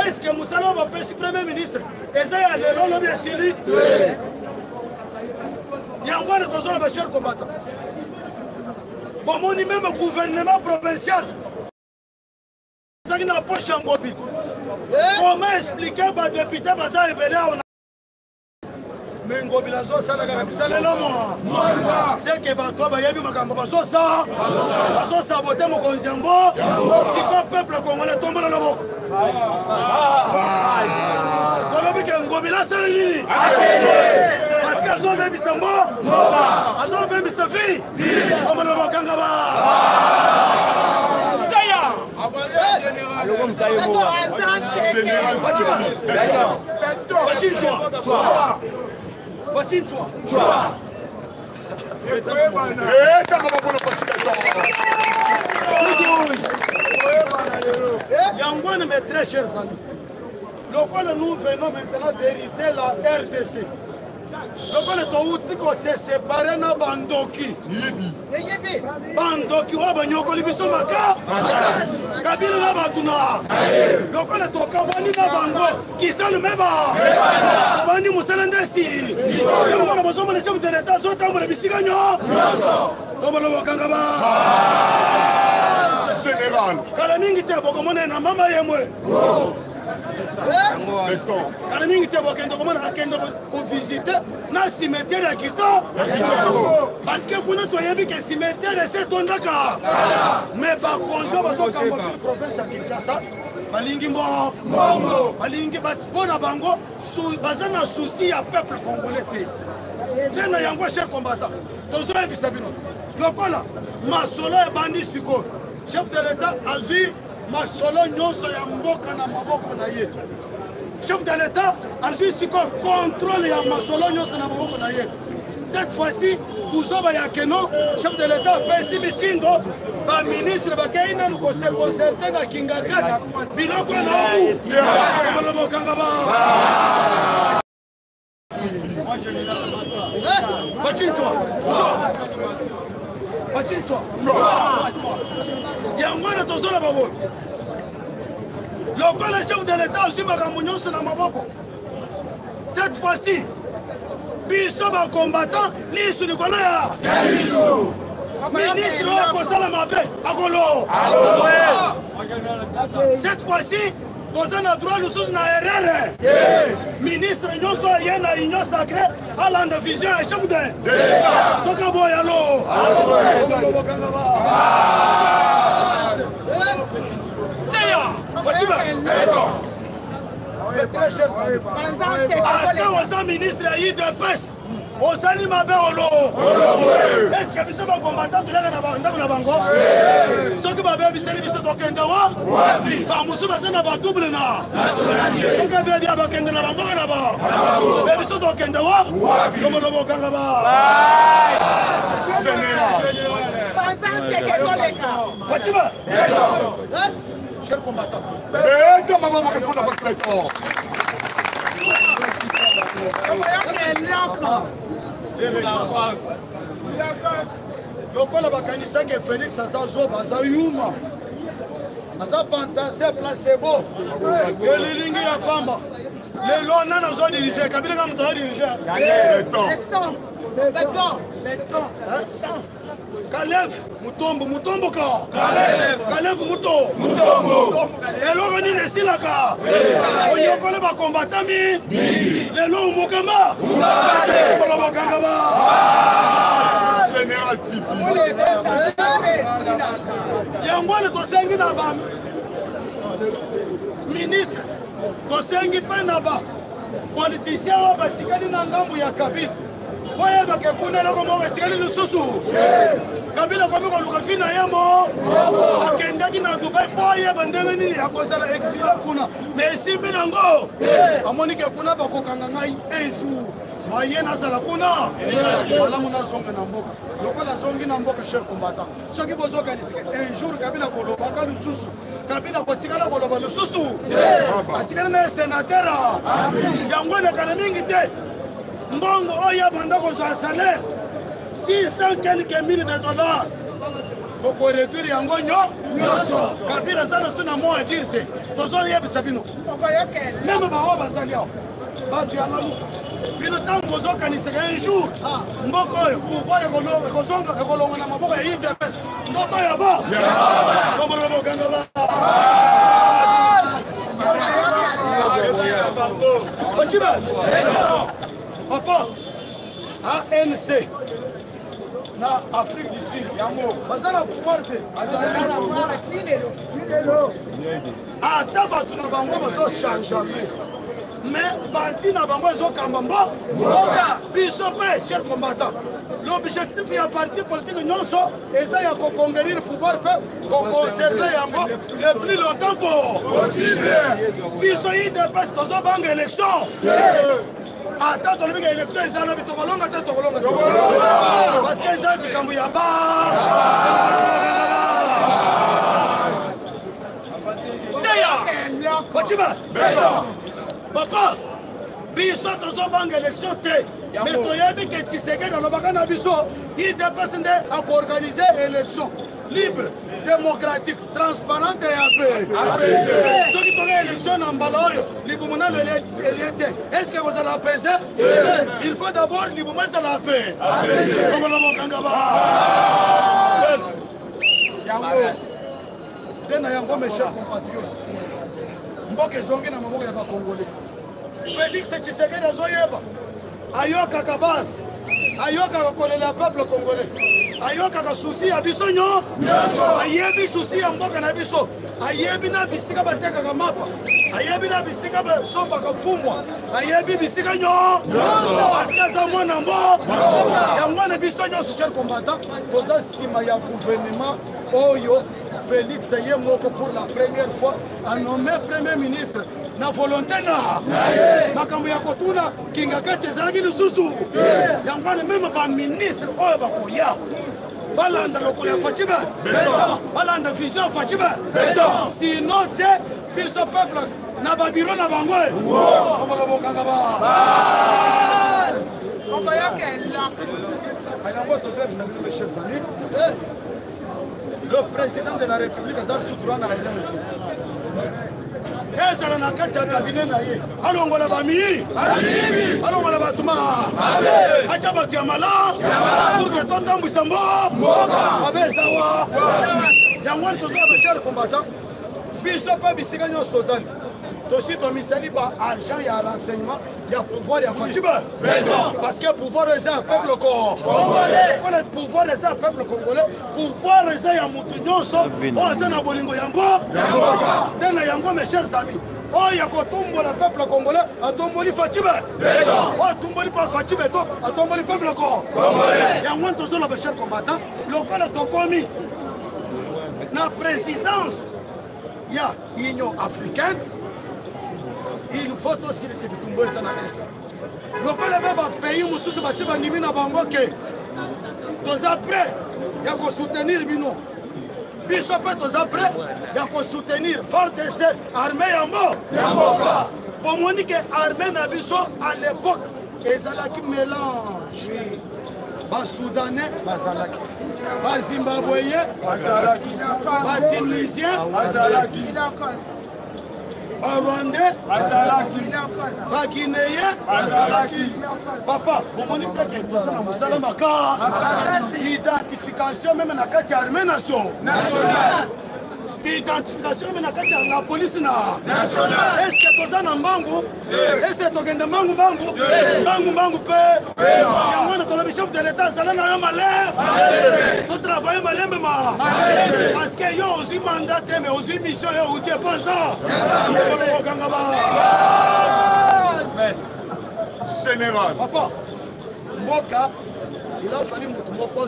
est-ce que musala bapesi premier ministre eza ya lelo lobi esili yango wana tozola ba chers combattants bomoni même gouvernement provincial ezaki na poche ya ngobi comment expliquer badepute baza evele aona mais ngobi nazosala kaka bisalelo mo seke bato bayebi makambo bazosabote mokonzi yango siko peuple congolais tombola na boko tolobi ke ngobi lasala nini parce que azobebisa mbo azobebisa fi tombola na bokanga ba Yangouane, mes très chers amis, nous venons maintenant d'hériter la RDC. Nous s'est séparé na bandoki. Bandoki wa banyokoli biso maka. Kabila na batuna. Lokola toka bani na bango. Kisal meba. Bani musalendesi. Yango na bozo mona chef de l'état zo tambola bisika nyo. Tombola wakanga ba. Général. Kala mingi te bokomona na mama yemwe. Kala mingi te bokendo komona akendo ko visiter na cimetière ya Kito parce que kuna toyebi ke cimetière c'est tondaka mais ba konjo baso kamba province ya Kinshasa balingi mbo balingi bona bango bazana souci ya peuple congolais te ndena yango cher combattant tozo ebisa bino lokola masolo ebandi sikoyo chef de l'état azwi masolo nyonso ya mboka na maboko na ye chef de l'état azwi sikoyo contrôle ya masolo nyonso na maboko na ye cette fois-ci kuzoba ya keno chef de l'état apesi mitindo baministre bakei nanu kose na kinga kati biloko na omu kolobokanga ba Facile-toi. Yango na tozola babo. Lokola chef de l'état aussi makambo nyonso na maboko. Cette fois-ci, biso ba combattant lisu likolo ya. Ministre akosala mabe akolo. Cette fois-ci, toza na droit lisusu na erreur. Ministre nyonso ye na union sacrée alanda vision ya chef de l'état. Soka boya lo. Ata oza ministre ya UDPS osali mabe olo. Eske biso bacombattant toleka na ndako na bango soki babebiseli biso tokende wa bamosusu baza na badouble na soki abebi bakende na bamboka na ba bebiso tokende wa tomolobokanga ba Fatima cher combattant lokola bakanisaki Félix aza zoba aza yuma aza pantanse placebo elilingi ya pamba lelo nana ozodirige kabila ka moto azodirige Kalev mutombo ka Kalev mutombo eloko nini esilaka onyokola bakombatami lelo umukama bakanga ba général yango wana tosengi na ba ministre tosengi mpe na ba politicien oyo batikali na ngambu ya Kabila oyebake kuna eloko moko etikali lisusu Kabila komi koluka fi na ye mo akendaki na Dubai mpo oyeba ndenge nini akozala exile kuna mais esimbi nango amonike kuna bakokanga ngai un jour maye nazala kuna malamu nazonga na mboka lokola azongi na mboka cher combattant soki bozokanisike un jour Kabila kolobaka lisusu Kabila kotikala koloba lisusu atikali na sénateur yango nekana mingi te mbongo oyo banda kozwa salaire 600 quelques mille de dollars toko réduire yango nyonso Kabila aza na mot à dire te tozoyebisa bino meme bao bazali awa bato ya lamuka bino ntango bozokanisaka un jour mboka oyo pouvoir ekolonga na maboko ya UDPS ndoto ya ba komona bokanga ba papa ANC na Afrique du Sud baza na pouvoir te ata bato na bango bazochangeame mais parti na bango ezokamba mboka biso mpe cher combattant l'objectif ya parti politique nyonso eza ya koconquérir pouvoir mpe koconserve yango le plus longtemps possible biso UDPS tozobanga élection ata tolobika élection eza na bitokolonga te tokolonga parce que eza bikambo ya ba papa biso tozobanga élection te mais toyebi ke Tshisekedi alobaka na biso UDPS nde akoorganize élection libre, démocratique, transparente et apaisée. Ceux qui ont élection en ballon, les Boumounas est-ce que vous allez apaiser? Il faut d'abord les Boumounas la paix. Comme le Mokangaba. Yango, mes chers compatriotes. Mboke zongi na maboko ya ba Congolais. Félix Tshisekedi azoyeba. Ayoka kabas. Ayoka kokolela peuple congolais. ayokaka susi ya biso nyo ayebi susi ya mboka na biso ayebi na bisika batekaka mapa ayebi na bisika basombaka fumbwa ayebi bisika nyo parce aza mwana mbo yango wana biso nyonso cher combattant toza nsima ya gouvernement oyo Félix ye moko pour la première fois a nommé premier ministre na volonté na makambo ya kotuna kinga kati ezalaki lisusu yango wana meme baministre oyo bakoya balanda lokolo ya Faci Ba balanda vision ya Faci Ba sino te biso peuple na babiro na bango omakabokanga ba yango tozebisa bino mes chers amis. Le président de la République Azal Soutoura na erreur te. Ezala na kati ya cabinet na ye. Alongola bami. Alongola batuma. Acha bato ya mala. Pour que totambwisa mboka. Abezawa. Yango tozala ba cher combattant. Biso pa bisika nyonso tozali. Tosi tomisali ba agent ya renseignement ya pouvoir ya Faci Ba. Parce que pouvoir est un peuple congolais. Quand le pouvoir est un peuple congolais, pouvoir est un mutu nyonso. Oh c'est na bolingo yango. Tena yango mes chers amis. Oh yako tumbo le peuple congolais, atomboli Faci Ba. Oh tumboli pas Faci Ba to, atomboli peuple congolais. Yango tozo la mes chers combattants, local tokomi. Na présidence ya Union africaine. Il faut aussi laisser le tombeau ça na est. Le pays mususu basi bandimi na bango ke toza prêt ya ko soutenir bino. Biso pe toza prêt ya ko soutenir FARDC armée yambo. Bon moni ke armée na biso à l'époque ezalaki mélange. Ba soudanais bazalaki. Ba zimbabwéen bazalaki. Ba tunisien bazalaki. Rwandais, Guinéen, papa, vous m'avez dit que tout ça, nous allons identification même dans la carte armée nationale. Identification même dans la police nationale. Est-ce que tout ça n'a bango? Est-ce que tout ça n'a bango? Bango pe. Yango na tolobi chef de l'État ça na yo malheur. Tout travail malheur ma. Parce que yo aussi mandat mais aussi mission yo ou tu penses ça. Général. Papa, Mboka, il a fallu me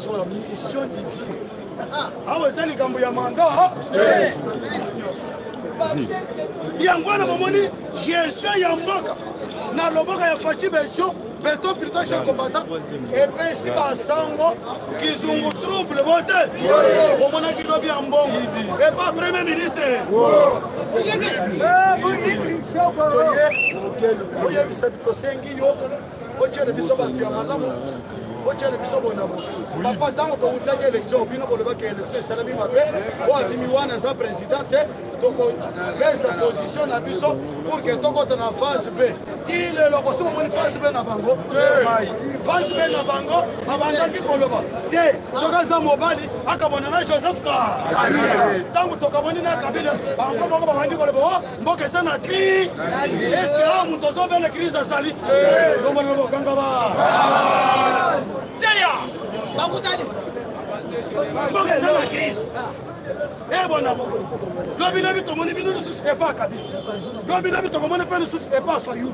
sur la mission divine. Ah ouais, c'est les gambou ya mandat. Yangwana momoni, j'ai su ya Mboka. Na loboka ya Faci Ba beto plutôt chez combattant. Et puis si ba sango kizungu trouble vote. Omona ki lobi ya mbongo. Et pas premier ministre. Oye bisabiko sengi yo. Ochere biso batu ya malamu. Ochere biso bonabo. Papa tango to utaki élection bino boloba ke élection salami mabe. O adimi wana za président toko pesa position na biso pour que toko na phase B. Ti le loko so mo phase B na bango. Phase B na bango abanda ki koloba. Te soka za mobali akabona na Joseph Ka. Tango toka boni na Kabila bango bango bandi koloba. Mboka sana cri. Est-ce que là muto zo bele crise asali? Ngomba ngomba kanga ba. Teya. Bakutali. Mboka sana crise. Eh bon d'abord, l'objet de ton monnaie ne est pas Kabila. L'objet de ton monnaie ne est pas Fayou.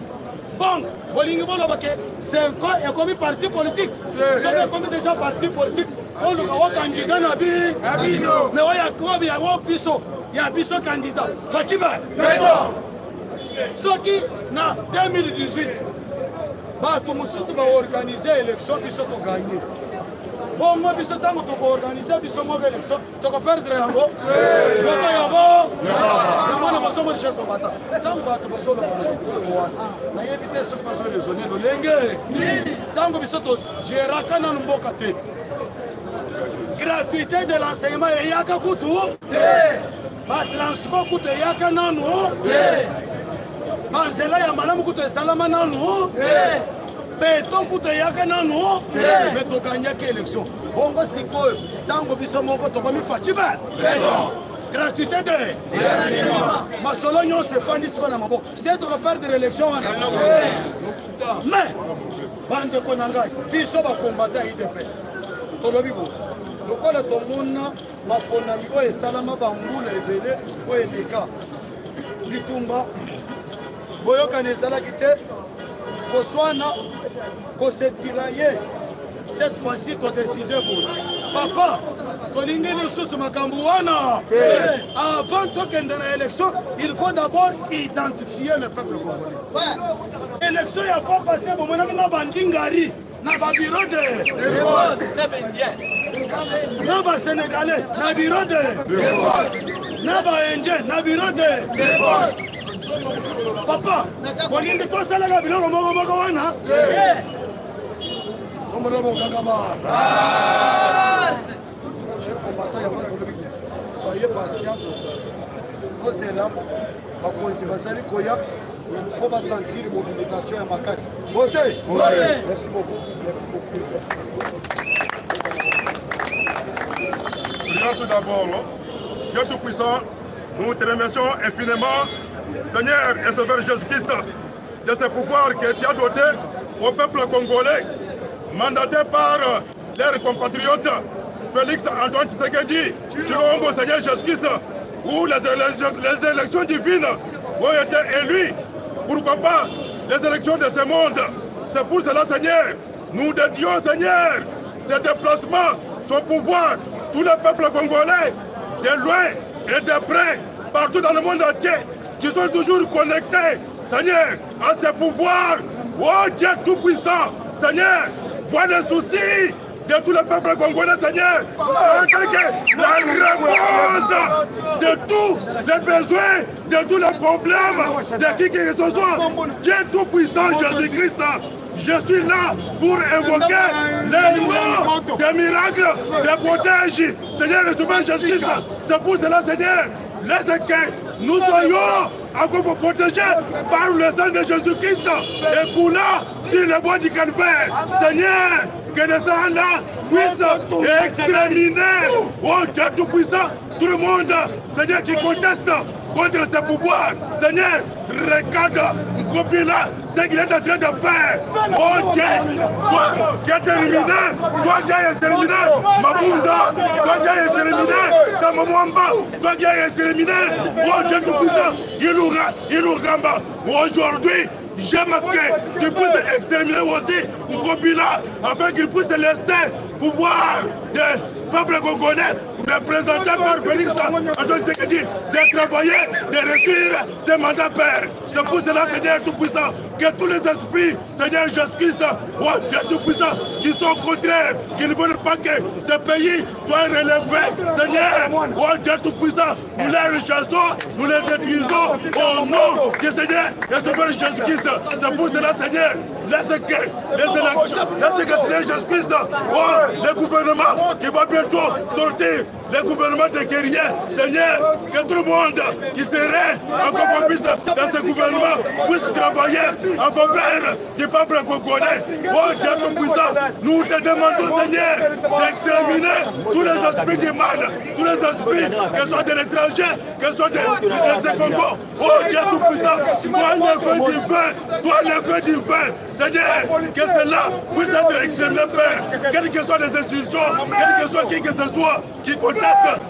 Bon, Bolingo c'est un commis parti politique. C'est un commis déjà parti politique. On le voit candidat Nabi. Mais il y a quoi? Il y a Bisso. Il y a Bisso candidat. Faci Ba. Ce qui, en 2018, tout le monde va organiser l'élection, Bisso pour gagner. Bon, moi, je suis organisé, je suis élection. Tu vas perdre un mot. Je vais faire un cher combattant. Tant que tu vas faire éviter ce que tu vas faire. Tant que tu vas faire gratuité de l'enseignement, il y a un coup de transport, il y a un coup Banzela ya malamu kuto salama nanu. Beton kuto yaka nanu. Mais to gagner que élection. Bongo siko tango biso moko to komi Faci Ba. Gratuité de masolo nyo se fandi siko na mabo. Dès to perdre l'élection wana. Mais bande konanga biso ba combattre IDPS. To lobi bo. lokola tomona maponami oyo esalama bambula ebele oyo eleka litumba boyokani ezalaki te koswana kosetiraye cette fois-ci todeside boye papa tolingi lisusu makambo wana avant tokende na élection il faut d'abord identifier le peuple congolais élection ya fois passé bomonaki na bandingari na babiro de na basénégalais na biro de na baindien na biro de papa bolingi tosalaka biloko moko wana tomona bokangama cher combattant ya matolobi soyez patient tozela bakonzi bazali koya il faut sentir mobilisation ya makasi vote merci beaucoup merci beaucoup tout d'abord Dieu Tout-Puissant, nous te remercions infiniment Seigneur et Sauveur Jésus-Christ de ce pouvoir que tu as doté au peuple congolais mandaté par leurs compatriotes Félix Antoine Tshisekedi, Chilombo, Seigneur Jésus-Christ, où les élections divines ont été élues. Pourquoi pas les élections de ce monde? C'est pour cela, Seigneur, nous dédions, Seigneur, ce déplacement, son pouvoir, tout le peuple congolais, de loin et de près, partout dans le monde entier, qui sont toujours connectés, Seigneur, à ce pouvoir. Oh Dieu Tout-Puissant, Seigneur, vois les soucis de tout le peuple congolais, Seigneur, la réponse de tous les besoins, de tous les problèmes, de qui que ce soit. Dieu Tout-Puissant, Jésus-Christ, je suis là pour invoquer les noms des miracles, des protèges. Seigneur, le Sauveur Jésus-Christ, c'est pour cela, Seigneur, laisse que nous soyons encore protégés par le sang de Jésus-Christ et pour là, sur le bois du calvaire. Seigneur, que les gens-là puissent exterminer, oh Dieu Tout-Puissant, tout le monde, Seigneur, qui conteste contre ce pouvoir. Seigneur, regarde Nkobila, ce qu'il est en train de faire. Oh Dieu, toi qui es terminé, toi qui es exterminé, Mabunda, toi qui es exterminé, Tamamwamba, toi qui es exterminé, oh Dieu Tout-Puissant, il nous ramba. Aujourd'hui, j'aime que tu puisses exterminer aussi Nkobila afin qu'il puisse laisser pouvoir des peuples congolais représenté par Félix Antoine Tshisekedi de travailler, de réussir ses mandats pères. C'est pour cela, Seigneur Tout-Puissant, que tous les esprits, Seigneur Jésus-Christ, oh Dieu Tout-Puissant, qui sont contraires, qui ne veulent pas que ce pays soit relevé, Seigneur, oh Dieu Tout-Puissant, nous les rechassons, nous les détruisons au nom du Seigneur et Sauveur Jésus-Christ. C'est pour cela, Seigneur, laisse que les élections, laisse que Seigneur Jésus-Christ, oh, le gouvernement qui va bientôt sortir, les gouvernements de guerriers, Seigneur, que tout le monde qui serait encore complice dans ce gouvernement puisse travailler en faveur du peuple congolais. Oh Dieu Tout-Puissant, nous te demandons, Seigneur, d'exterminer tous les esprits du mal, tous les esprits, que ce soit de l'étranger, que ce soit de ce Congo. Oh Dieu Tout-Puissant, toi le feu divin, toi le feu divin, Seigneur, que cela puisse être exterminé, Père, quelles que soient les institutions, quel que soit qui que ce soit, qui contestent,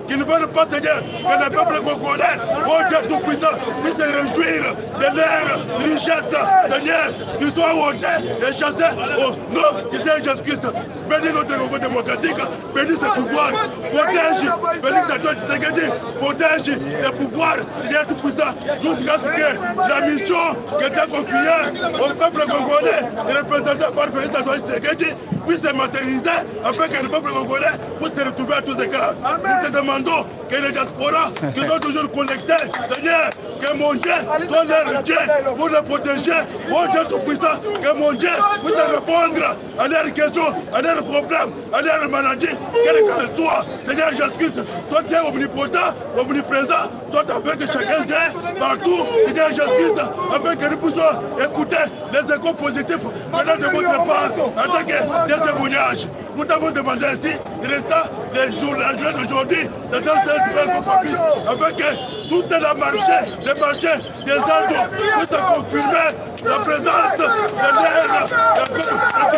qui ne veulent pas, Seigneur, que le peuple congolais, oh Dieu Tout-Puissant, puisse se réjouir de leur richesse, Seigneur, qu'ils soient ôtés et chassés au nom du Seigneur Jésus-Christ. Bénis notre Congo démocratique, bénis ce pouvoir, protège Félix Antoine Tshisekedi, protège ce pouvoir, Seigneur Tout-Puissant, jusqu'à ce que la mission qui était confiée au peuple congolais, représentée par Félix Antoine Tshisekedi, puisse se matérialiser afin que le peuple congolais puisse se retrouver à tous égards. Nous te demandons que les diasporas qui sont toujours connectés, Seigneur, que mon Dieu soit leur Dieu pour les protéger. Oh Dieu Tout-Puissant, que mon Dieu puisse répondre à leurs questions, à leurs problèmes, à leurs maladies, quelles qu'elles soient. Seigneur Jésus-Christ, toi tu es omnipotent, omniprésent, toi afin que chacun d'eux, partout, Seigneur Jésus-Christ, afin que nous puissions écouter les échos positifs venant de votre part, en tant que des témoignages. Nous t'avons demandé ici, il resta les jours d'aujourd'hui, c'est un seul jour afin que tout les marchés des arbres puissent confirmer la présence de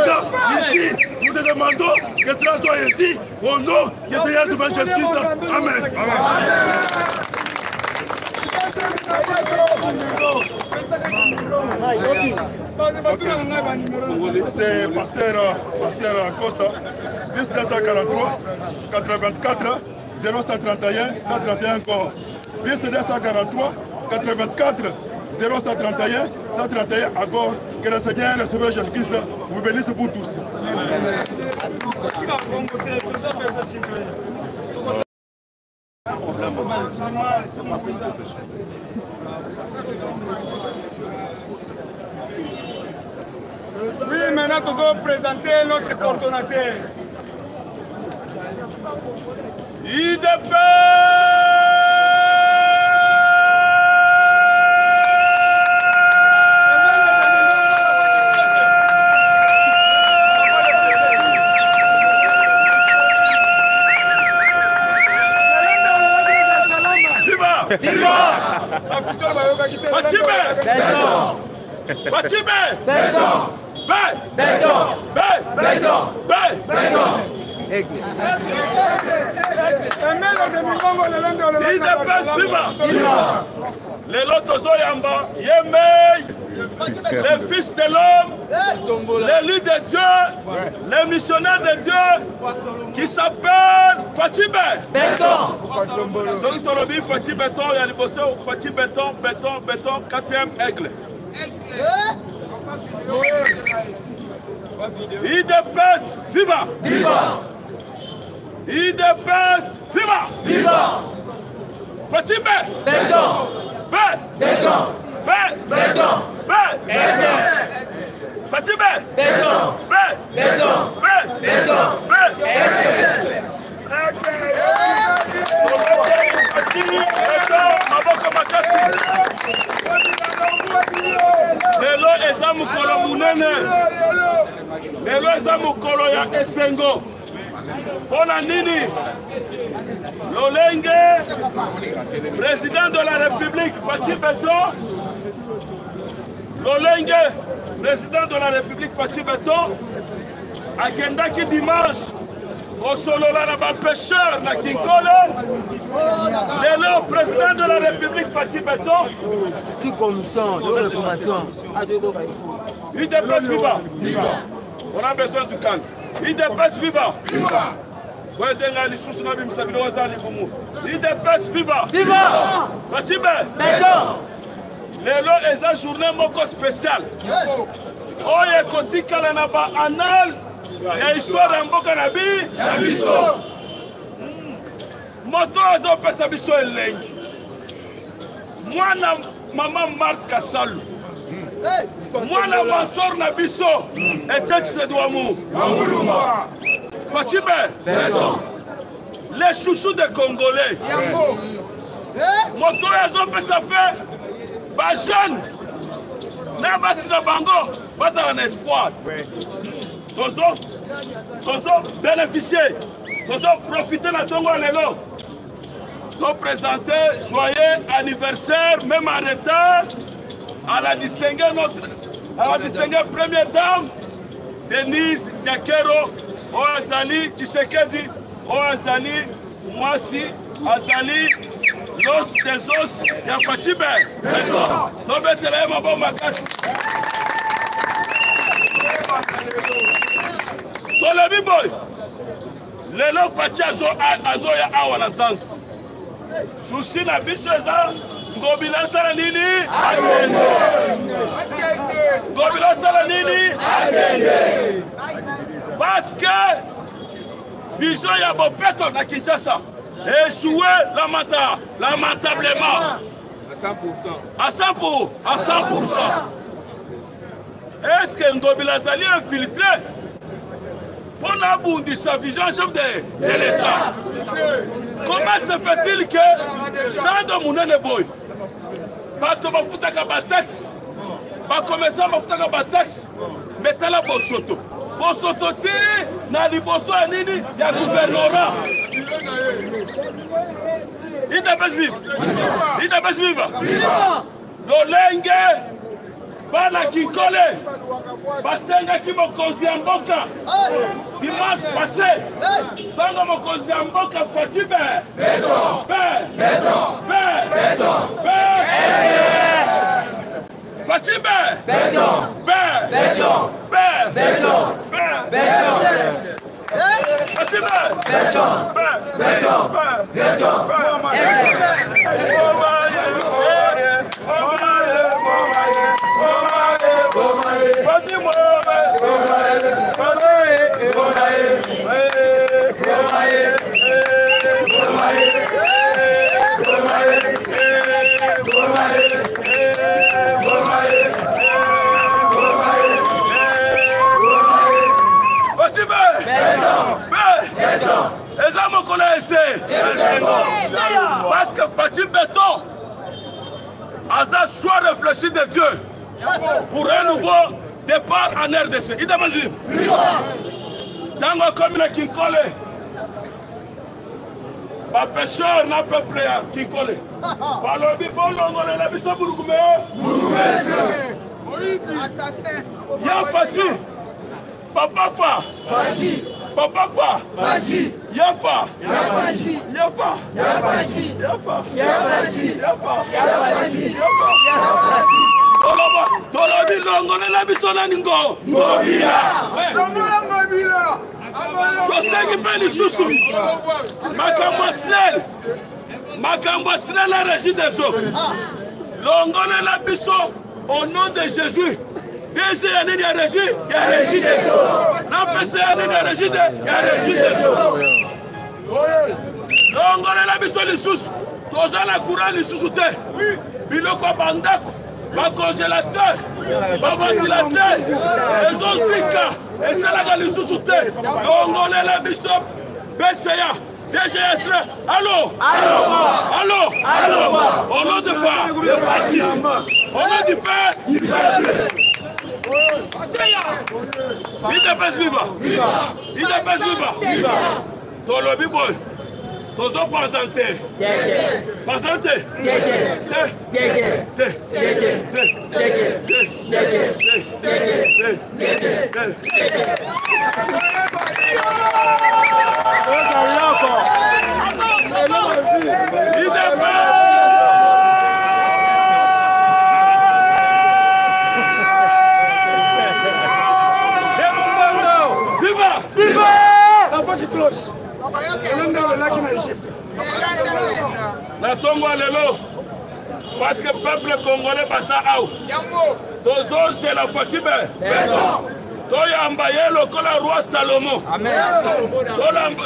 l'air ici. Nous te demandons demandons que cela soit ainsi au nom du Seigneur Jésus-Christ. Amen. C'est Pasteur Costa, plus 243, 84, 0131, 131 encore. Plus 243, 84, 0131, 131 encore. Que le Seigneur, le Sauveur Jésus-Christ, vous bénisse vous tous. Oui, maintenant nous allons présenter notre coordonnateur. IDP! Les Lotozoyamba, Yemei, les fils de l'homme, l'élu de Dieu, les missionnaires de Dieu, qui s'appelle Fatih Béton. Celui qui a dit Fatih Béton, il y a les bosseurs, Fatih Béton, Béton, 4e aigle. IDPS, viva! Viva! IDPS, viva! Viva! Fatih Béton! Béton! Béton! Fatih Béton! Béton! lelo eza mokolo munene, lelo eza mokolo ya esengo. Mpona nini lolenge président de la République Fatih Béton, lolenge président de la République Fatih Béton akendaki dimanche osolola na bapêcheur na Kinkole. Lelo président de la République Fatih Béton sous commission de réformation IDPS viva. On a besoin du calme. IDPS viva. IDPS viva. Viva. Fatih Béton. Lelo eza journée moko spéciale. Oye kotikala na ba anal ya histoire ya mboka na biso. Moto azopesa biso elengi. Mwana mama Marthe Kasalu. Mwana mentor na biso Etienne Tshisekedi. Fatih Béton. Les chouchous des Congolais. Moto azopesa pe ba jeune na basi na bango bazala na espoir. Tozo bénéficier, tozo profiter na tongo lelo. To présenter joyeux anniversaire même en retard à la distinguée première dame Denise Nyakero Oazali Tshisekedi Oazali Mwasi Azali l'os des os ya Fatih Béton. Tobetela ye mabo makasi. Tolobi boy. Lelo Fatih azoya awa na zanga. Susi na biso eza ngobila sala nini? Ngobila sala nini? Parce que vision ya Bopeto na Kinshasa échoué lamentablement. À 100%. Est-ce que Ngobila Zali est infiltré pour aboutir sa vision chef de l'État? Comment se fait-il que Sando Mounene Boy, bato bafutaka bataxe, bakomesa bafutaka bataxe, metala Bosoto. Bosoto ti na liboso ya nini ya gouvernorat. IDPS viva. IDPS viva. Lolenge bana Kinkole basengaki mokonzi ya mboka dimanche passé ntango mokonzi ya mboka Fatibe Fatibe parce que Fatih Béton a un choix réfléchi de Dieu pour un nouveau départ en RDC. Il demande libre. Dans la commune de Kinkole, les pêcheurs n'ont pas peuplé à Kinkole. Par le bibon, on a la mission Bourougoumé. Ya Fatih, Papa Fa. Papa Fa, Fati, Yafa, Yafati, Yafa, Yafati, Yafa, Yafati, Yafa, Yafati, Yafa, Tolobi longo na bisona ningo. Mobila. Mobila. Kosengi peni susu. Makambo snel la régie des eaux. Longo na biso au nom de Jésus. Déjà, il y a régie des eaux. N'empêchez, il y a régie des eaux. Donc, on est là, il y a les sous. Tous les courants, les sous-soutés. Biloko Bandako, ma congélateur, ma ventilateur, les Zika, et c'est là que les sous-soutés. Donc, on est là, Bishop, BCA. DGS, allô, au nom de Fati, au nom du Père, il dépêche viva. Tolobi boy. Tozo présenté. La tombe lelo parce que le peuple congolais passa out. Tozo c'est la Fatibe. Toyambaye le roi Salomon. Amen.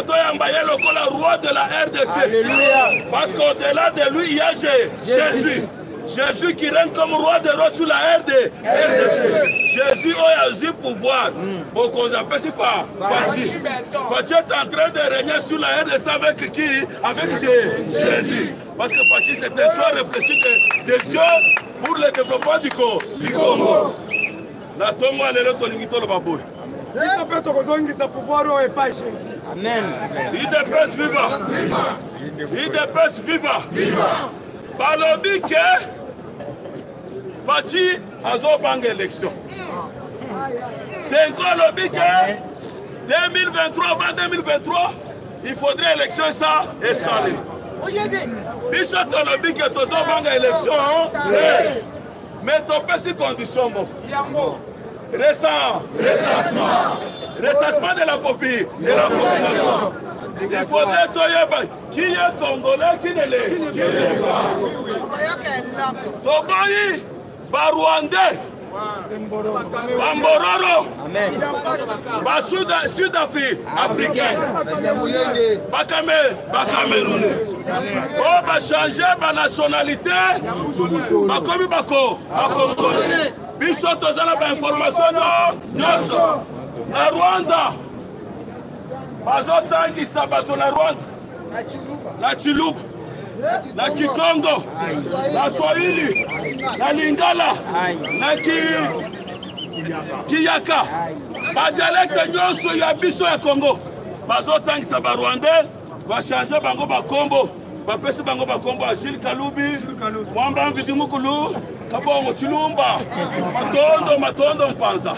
Toyambaye le roi de la RDC. Alléluia. Parce qu'au-delà de lui il y a Jésus. Jésus qui règne comme roi de roi sur la RDC. Jésus a eu pouvoir. Pour qu'on appelle ça Fati. Fati est en train de régner sur la RDC avec qui? Avec Jésus. Parce que Fati c'est un choix réfléchi de Dieu pour le développement du Congo. La tombe est le toningito le baboué. Il peut te pouvoir et pas Jésus. Amen. Il dépêche viva. Balobi que Fati a une élection. C'est encore le but que 2023, avant 2023, il faudrait élection ça et ça. Bishop le but que tu as une élection, mais tu as pas ces conditions. Recensement de la population. Il faudrait qui est congolais, qui ne l'est pas. Tobayi, Barwandais, Bambororo, Sud-Africain, Bakamerounais. On va changer ma nationalité, Bakomi Bako, Congolais. Biso tozala ba information nyonso. Na Rwanda, bazotangisa bato na Rwanda. Na Chiluba, na Kikongo, na Swahili, na Lingala, na Kiyaka. Badialekte nyonso ya biso ya Congo. Bazotangisa ba Rwandais, ba changer bango ba kombo. Bapesi bango ba kombo a Gilles Kalubi, Mwamba Mvidimukulu, Kabongo Chilumba, Matondo Mpanza.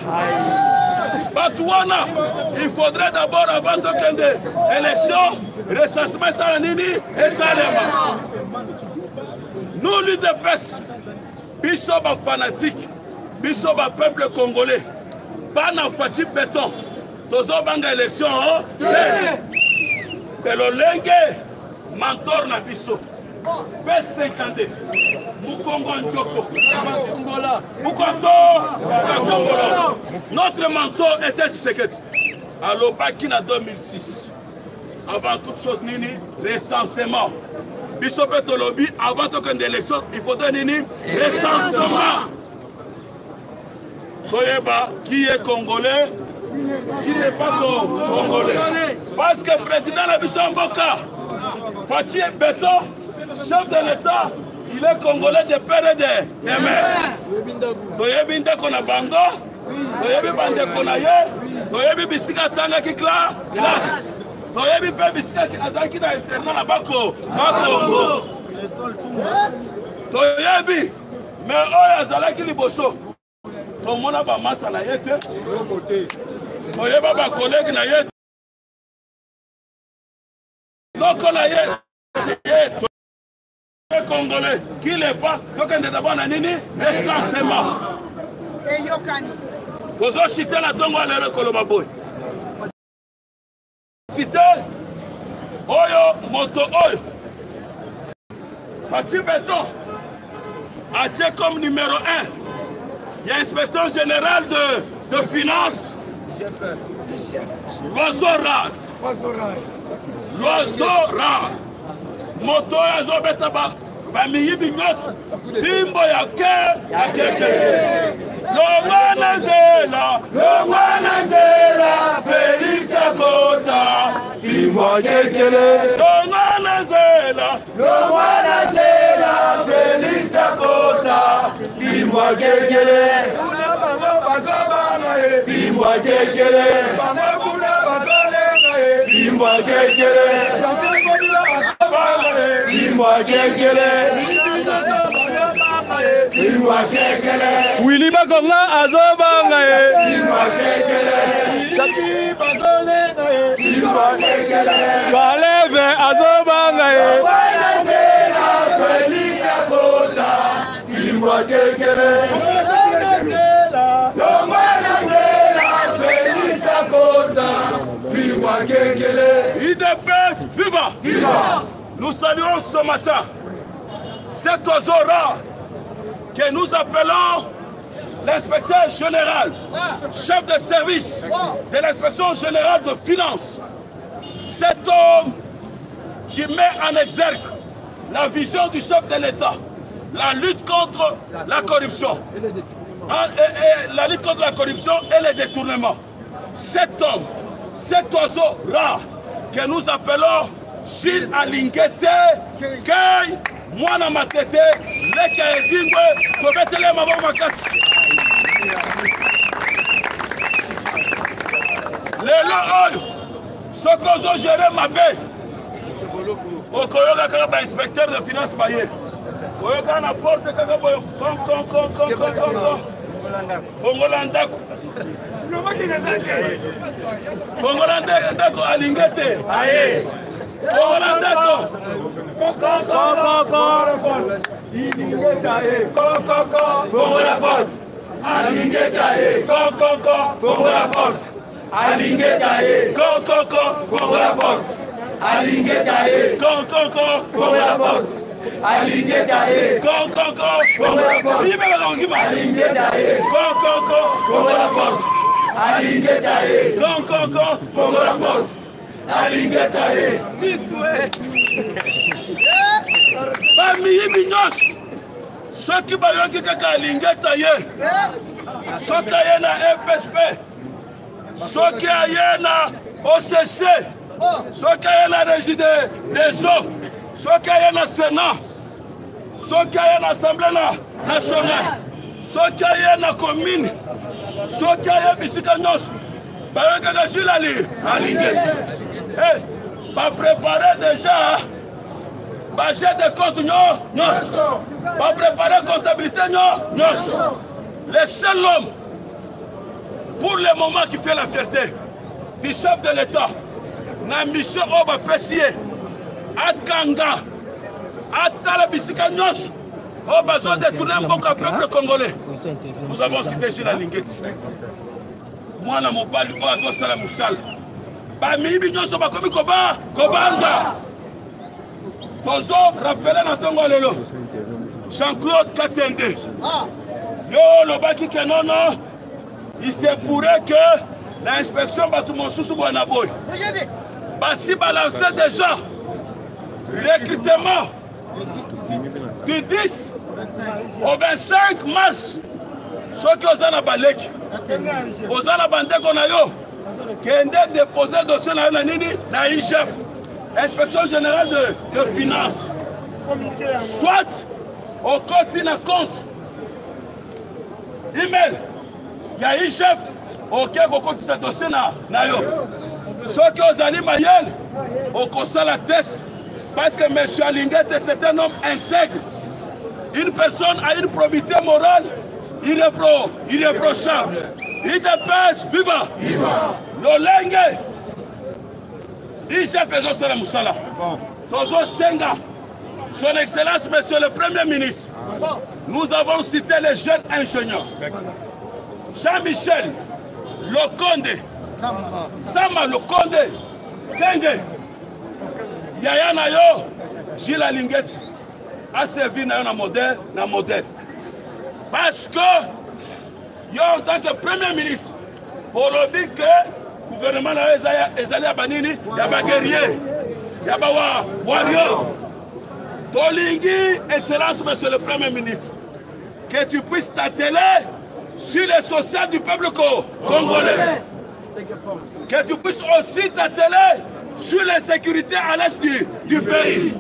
Batouana, il faudrait d'abord avant de élection, recensement Salanini et Salema. Nous, l'UDPS, Bissoba fanatique, Bissoba peuple congolais, Bana Fatih Béton, Tozo Banga élection, Belolenge, Mentor na Bisso. B50 Mukongo Njoko Mukonto Kongola. Notre mentor était Tshisekedi à l'Obakina 2006. Avant toute chose, Nini, recensement. Bishop Tolobi, avant toute élection, il faudrait Nini, recensement. Soyeba, qui est congolais, qui n'est pas congolais. Parce que le président Abisson Mboka, Fatih Béton, chef de l'État, il est congolais de père et de mère. Toyebi ndeko na bango, toyebi bandeko na ye, toyebi bisika tanga ki classe. Toyebi pe bisika ki azaki na internat na bako. Toyebi, mais oyo azalaki liboso. Tomona ba master na ye te. Toyeba ba collègue na ye. Loko na ye. Les Congolais qui n'est pas, donc on est d'abord à Nini, recensement. Et Yokani. Kozo chité la tongo à l'heure Kolobaboy. Cité, Oyo, Moto Oyo. Fatih Béton, a été comme numéro 1. Il y a l'inspecteur général de finances. L'oiseau rare. L'oiseau rare. Moto ya zobeta ba miyibi nyos simbo ya keke Longwana zela Félix Akota simbo kekele Longwana zela Félix Akota simbo kekele simbo kekele Willy Bakonga azobanga Chapi bazole Kaleve azobanga Félix Akota IDPS, viva! Nous saluons ce matin cet oiseau rare que nous appelons l'inspecteur général, chef de service de l'inspection générale de finances. Cet homme qui met en exergue la vision du chef de l'État, la lutte contre la corruption, la lutte contre la corruption et les détournements. Cet homme, cet oiseau rare que nous appelons Gilles Alingete, Kay, Mwana Matete, Leka Edingwe, Tobetele Mabo Makasi. Lelo Oyo, Sokozo Géré Mabé, Okoyoga Kaba inspecteur de finances Baye, Oyoga na porte Kakaboyo, Kongolandako. Kongolandako Alingete, aye. Kongolandako. Bamiyibi nyos soki bayoki kaka alingeta ye soki aye na FSP soki aye na OCC soki aye na régie des eaux soki aye na Sénat soki aye na Assemblée nationale soki aye na commune soki aye bisika nyos bayoki kaka Gilles alingeta ba préparer déjà Bajet de compte, non. Pas préparer comptabilité, non. Le seul homme, pour le moment, qui fait la fierté du chef de l'État, na mission Oba Pessier, à Kanga, à Talabisika Nyos, au besoin de tourner un peuple congolais. Nous avons cité Gilles Alingueti. Moi, na mobali, oazo sala musala. Ba mibi nyoso ba komi kobanga. Tozo rappelé na tongo lelo. Jean-Claude Katende. Yo lobaki que non. Il se pourrait que l'inspection Batou Monsusu Boanaboy. Basi balancer déjà recrutement du 10 au 25 mars. Ceux qui ont la balèque, aux la bande qu'on a eu, qui ont déposé le dossier na IGF, Inspection Générale de Finances. Soit au continent à compte. Email, il y a IGF, ok, au continent ce dossier na yo. Ceux qui ont allé Mayel, au conseil la test, parce que M. Alingueti c'est un homme intègre. Une personne a une probité morale irréprochable. Il dépêche, viva. L'Olengue. Il s'est fait ça la Moussala. Tozo Senga. Son Excellence, Monsieur le Premier ministre. Nous avons cité les jeunes ingénieurs. Jean-Michel Lokonde. Sama Lokonde. Kenge. Yaya Nayo. Gilles Alingueti. A servi na modèle. Parce que, en tant que Premier ministre, pour le dire que le gouvernement est allé à Banini, il y a des guerriers, il y a des warriors. Tolingi, Excellence, Monsieur le Premier ministre, que tu puisses t'atteler sur les social du peuple congolais. Que tu puisses aussi t'atteler sur les sécurités à l'est du pays.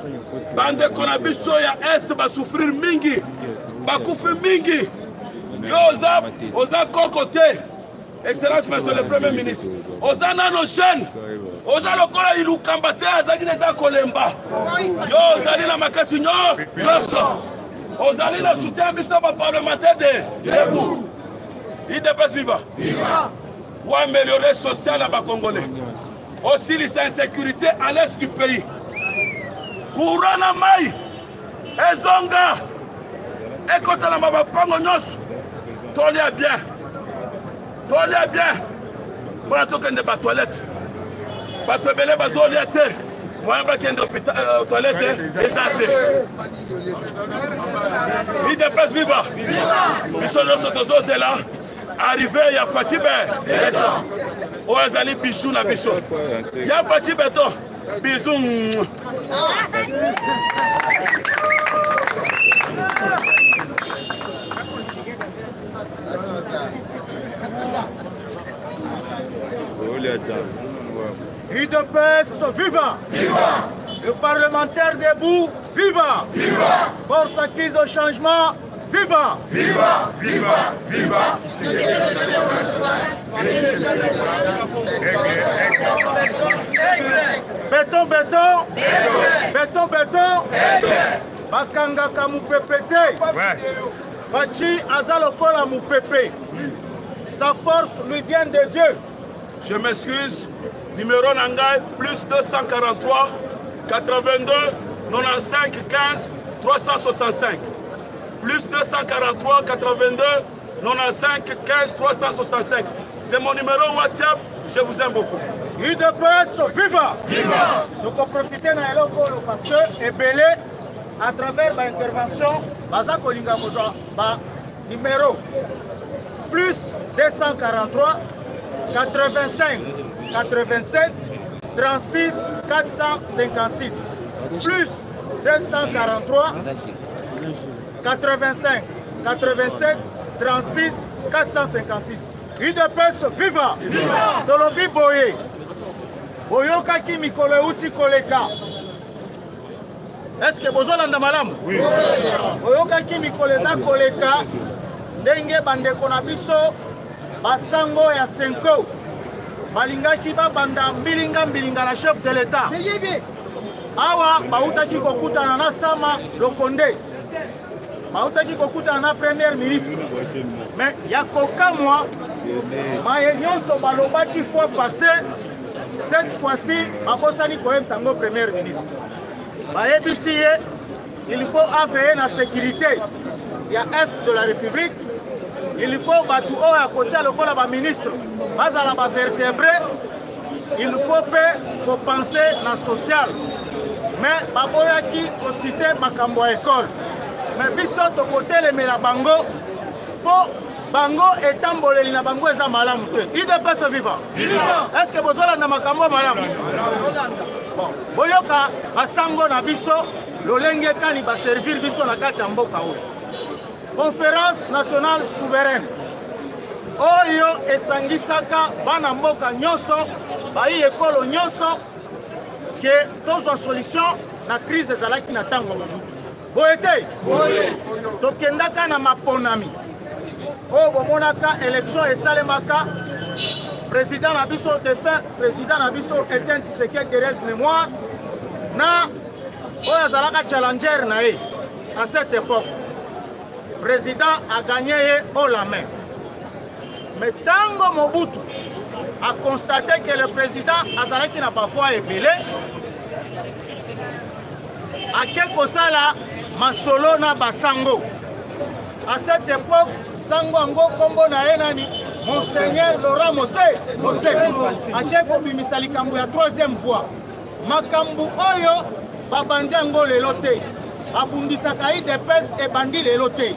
Bande Konabiso ya Est va souffrir mingi. Bakoufi mingi. Oza Kokote. Excellence, Monsieur le Premier ministre. Oza Nano Chen. Oza Lokola Ilukambate Azagi Neza Kolemba. Yo Zali na Makasi Yoso. Ozali na soutien biso parlementaire de debout. Il dépasse viva. Pour améliorer le social à Congolais. Aussi l'insécurité à l'est du pays. Courana Mai, Ezonga, Ekotana Mabapango Nyos, Tolia bien. Voilà tout qu'il y a des toilettes. Bateau belé bazoliate. Moi, je vais aux toilettes et ça. Il dépasse viva. Ils sont là. Arrivé, il y a Fatih Béton. Oh, Azali Bichou na Bichou. Il y a Fatih Béton. Bisous. UDPS, viva! Le parlementaire debout, viva! Force acquise au changement, viva! Béton! Bakanga Kamupépété! Fachi Azalokola Moupépé. Sa force lui vient de Dieu. Je m'excuse. Numéro Nangai, plus 243 82 95 15 365. Plus 243 82 95 15 365. C'est mon numéro WhatsApp. Je vous aime beaucoup. UDPS, viva! Nous pouvons profiter de l'Elokolo parce que Ebélé, à travers l'intervention, Baza Kolinga Moja, numéro plus 243 85 87 36 456 plus 243 85 87 36 456. UDPS viva! Tolobi Boye Boyoka ki mikolo uti koleka. Est-ce que bozolanda malamu? Oui. Boyoka ki mikolo za koleka ndenge bandeko na biso basango ya Senko balingaki babanda mbilinga na chef de l'État awa bautaki kokutana na Sama Lokonde, bautaki kokutana na premier ministre, mais ya kokamwa maye nyonso balobaki fois passé. Cette fois-ci, bakosani koyebisa ngo premier ministre bayebisi ye il faut veiller na sécurité ya est de la République. Il faut batu oyo ya kotia lokola ba ministre bazala ba vertébré. Il faut pe penser na social, mais baboyaki kosite makambo ya école, mais biso tokotelemela bango po bango etamboleli na bango eza malamu te. IDPS vivant. Est-ce que bozolanda makambo malamu? Bon, boyoka basango na biso lolenge kani ba servir biso na kati ya mboka oyo. Conférence nationale souveraine oyo esangisaka bana mboka nyonso bayi ekolo nyonso ke tozwa solution na crise ezalaki na ntango mobutu boye te tokendaka na maponami oyo bomonaka élection esalemaka président na biso défunt président na biso Etienne Tshisekedi Thérèse mémoire na oyo azalaka challenger na ye à cette époque. Président a gagné haut la main. Mais Tango Mobutu a constaté que le président Azalaki n'a pas foi ébélé. À quelque sala Masolo na Basango. À cette époque, Sango Ango Kombo na Enani, Monseigneur Laurent Mosé. À quelque bimisali kambu ya troisième voie. Makambu Oyo, Babandi Ango le lote. Abundisaka IDPS et bandi le lote.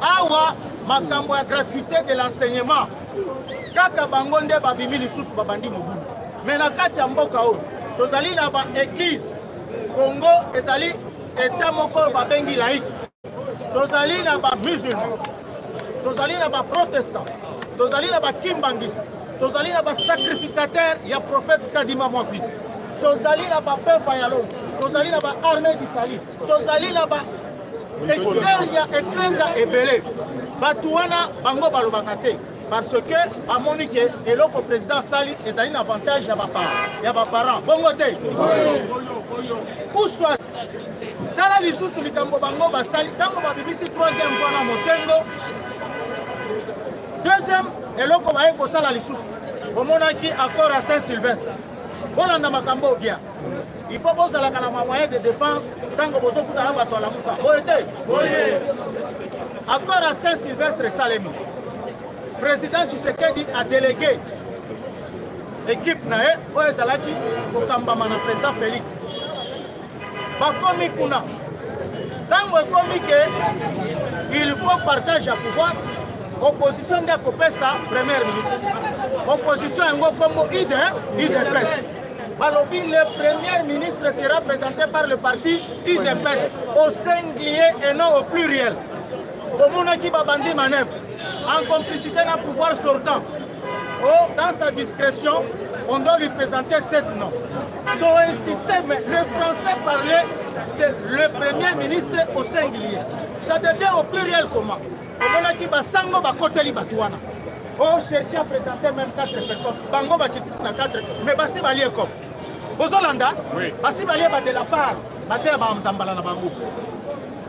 Awa makambo ya gratuité de l'enseignement kaka bango nde babimi lisusu babandi mobutu mais na kati ya mboka oyo tozali na ba église Congo ezali état moko babengi laïque, tozali na ba musulman, tozali na ba protestant, tozali na ba kimbangiste, tozali na ba sacrificateur ya prophète Kadima Mwakwiti, tozali na ba peuple ya Lombe, tozali na ba armée du Sali, tozali na ba Ecclesia ebele batu wana bango balobaka te parce que amoni ke eloko président sali ezali na avantage ya ba parents bongo te ou soit tala lisusu likambo bango basali tango babibisi troisième fois na Mosengo deuxième eloko baye kosala lisusu omonaki accord à Saint-Sylvestre bolanda makambo bien. Il faut que vous ayez un moyen de défense tant que vous avez un bateau à la mouka. Accord à Saint-Sylvestre et Salemi. Le président Tshisekedi a délégué l'équipe Nae, pour les Alaki, pour le président Félix. Bakomi Kuna. Tant il faut partager le pouvoir. Opposition de Kopesa, premier ministre. Opposition de IDPS. Balobi, le premier ministre sera présenté par le parti IDPS au singulier et non au pluriel. Omonaki Babandi manœuvre en complicité d'un pouvoir sortant. Oh, dans sa discrétion, on doit lui présenter 7 noms. Il doit insister, mais le français parlé, c'est le premier ministre au singulier. Ça devient au pluriel comment? Omonaki Basango Bakoteli Batouana. Oh, chercher à présenter même 4 personnes. Bango Bakitista 4, mais Bassi Balie comme. Bozolanda, Bassi Balie de la part, Batela Bamzambala na Bango.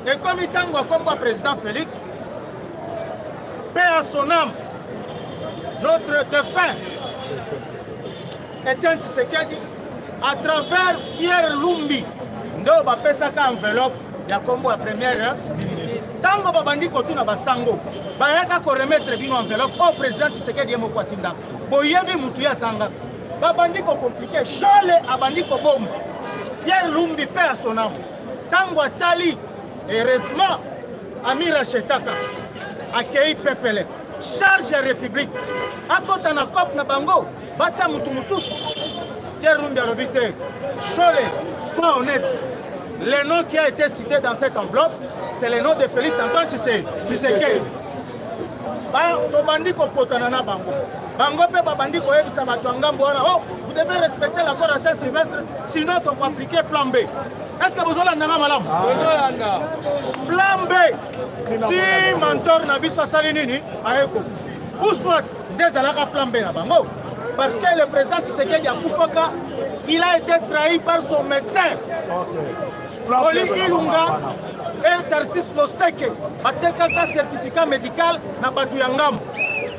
Et comme il tango comme le président Félix, paix à son âme, notre défunt Etienne Tshisekedi, à travers Pierre Lumbi, nous avons fait ça enveloppe, il y a comme la première. Tango babandi kotuna basango bayaka ko remettre bino enveloppe au président Tshisekedi mo kwatinda boyebi mutu ya tanga babandi ko compliqué chole abandi ko bombe Pierre Lumbi paix à son âme tango atali heureusement Amira Chetaka akei pepele charge république akota na cop na bango batia mutu mususu Pierre Lumbi alobite chole sois honnête. Le nom qui a été cité dans cette enveloppe, c'est le nom de Félix Antoine Tshisekedi. Vous devez respecter l'accord à Saint-Sylvestre, sinon on va appliquer plan B. Est-ce que vous avez un malam? Plan B. Si mentor n'a pas salinini, ou soit des alaka plan B na bango. Parce que le président Tshisekedi a Koufaka il a été trahi par son médecin. Oli Ilunga et Tarsis Loseke, batekaka certificat médical na batu yangam.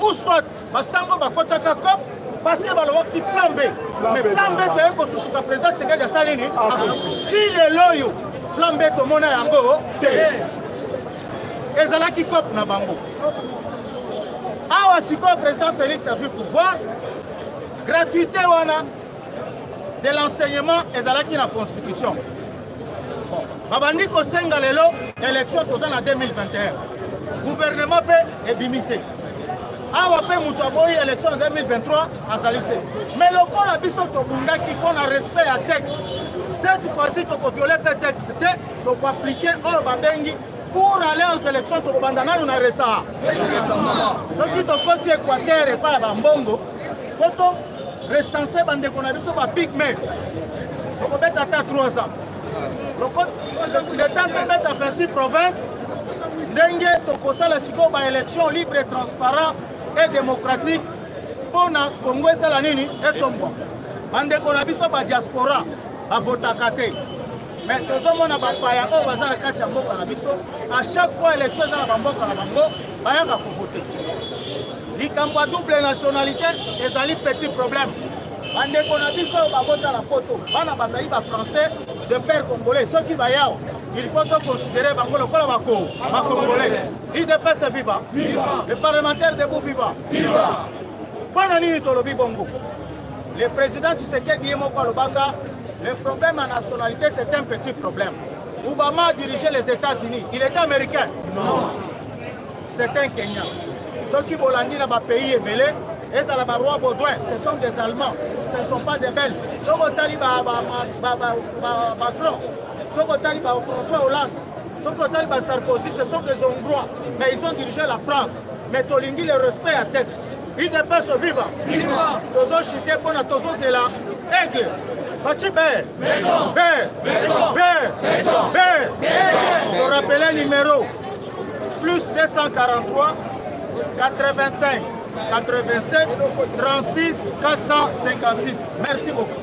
Ou soit, basango bakotaka kop, parce que balawaki plan B. Mais plan B, t'as eu que le président Ségal Yassalini, qui est loyo, plan B, tout le monde a yango, et zalaki kop na bango. Awa siko président Félix a vu pouvoir, gratuité wana de l'enseignement et zalaki na constitution. Babandi kosenga lelo élection tozana en 2021. Gouvernement peut ébimité. Awa pe mutu aboyi élection en 2023 azalité. Mais le col a biso tobunda qui prend un respect à texte. Cette fois-ci tu peux violer le texte, tu peux appliquer hors babengi pour aller aux élections tu peux bandana na resa. Ce qui te côté Équateur et pas bambongo, quand recensé bande qu'on a biso ba pigme. Tu peux mettre à 3 ans. Le temps de mettre à faire 6 provinces, dengue tokosa la siko ba élection libre et transparent et démocratique pour na Congo et Salanini et Tombo. Bande qu'on a biso ba diaspora a votakate. Mais tous les gens qui paya au bazar la carte mboka na biso à chaque fois élection za na mboka na bango baya ka voter. Likambo double nationalité ezali petit problème. Bande qu'on a biso ba vota la photo. Bana bazali ba français de père congolais, ceux qui vaillent, il faut considérer Bango le congolais. IDPS est vivant, le parlementaire debout vivant. Le président Tshisekedi le problème en nationalité c'est un petit problème. Obama a dirigé les États-Unis, il était américain. Non. C'est un Kenyan. Ceux qui volent dans le pays est belé, et ça la roi Baudouin, ce sont des Allemands, ce ne sont pas des Belges. Ceux qui ont Macron, ceux qui ont François Hollande, ceux qui ont Sarkozy, ce sont des Hongrois. Mais ils ont dirigé la France. Mais Tolingi le respect à texte. Il dépasse au vivant. Tous ont chuté pour la Tozo Zela. Aigle. Fachi Bé. Vous rappelez le numéro plus 243 85 87 36 456. Merci beaucoup.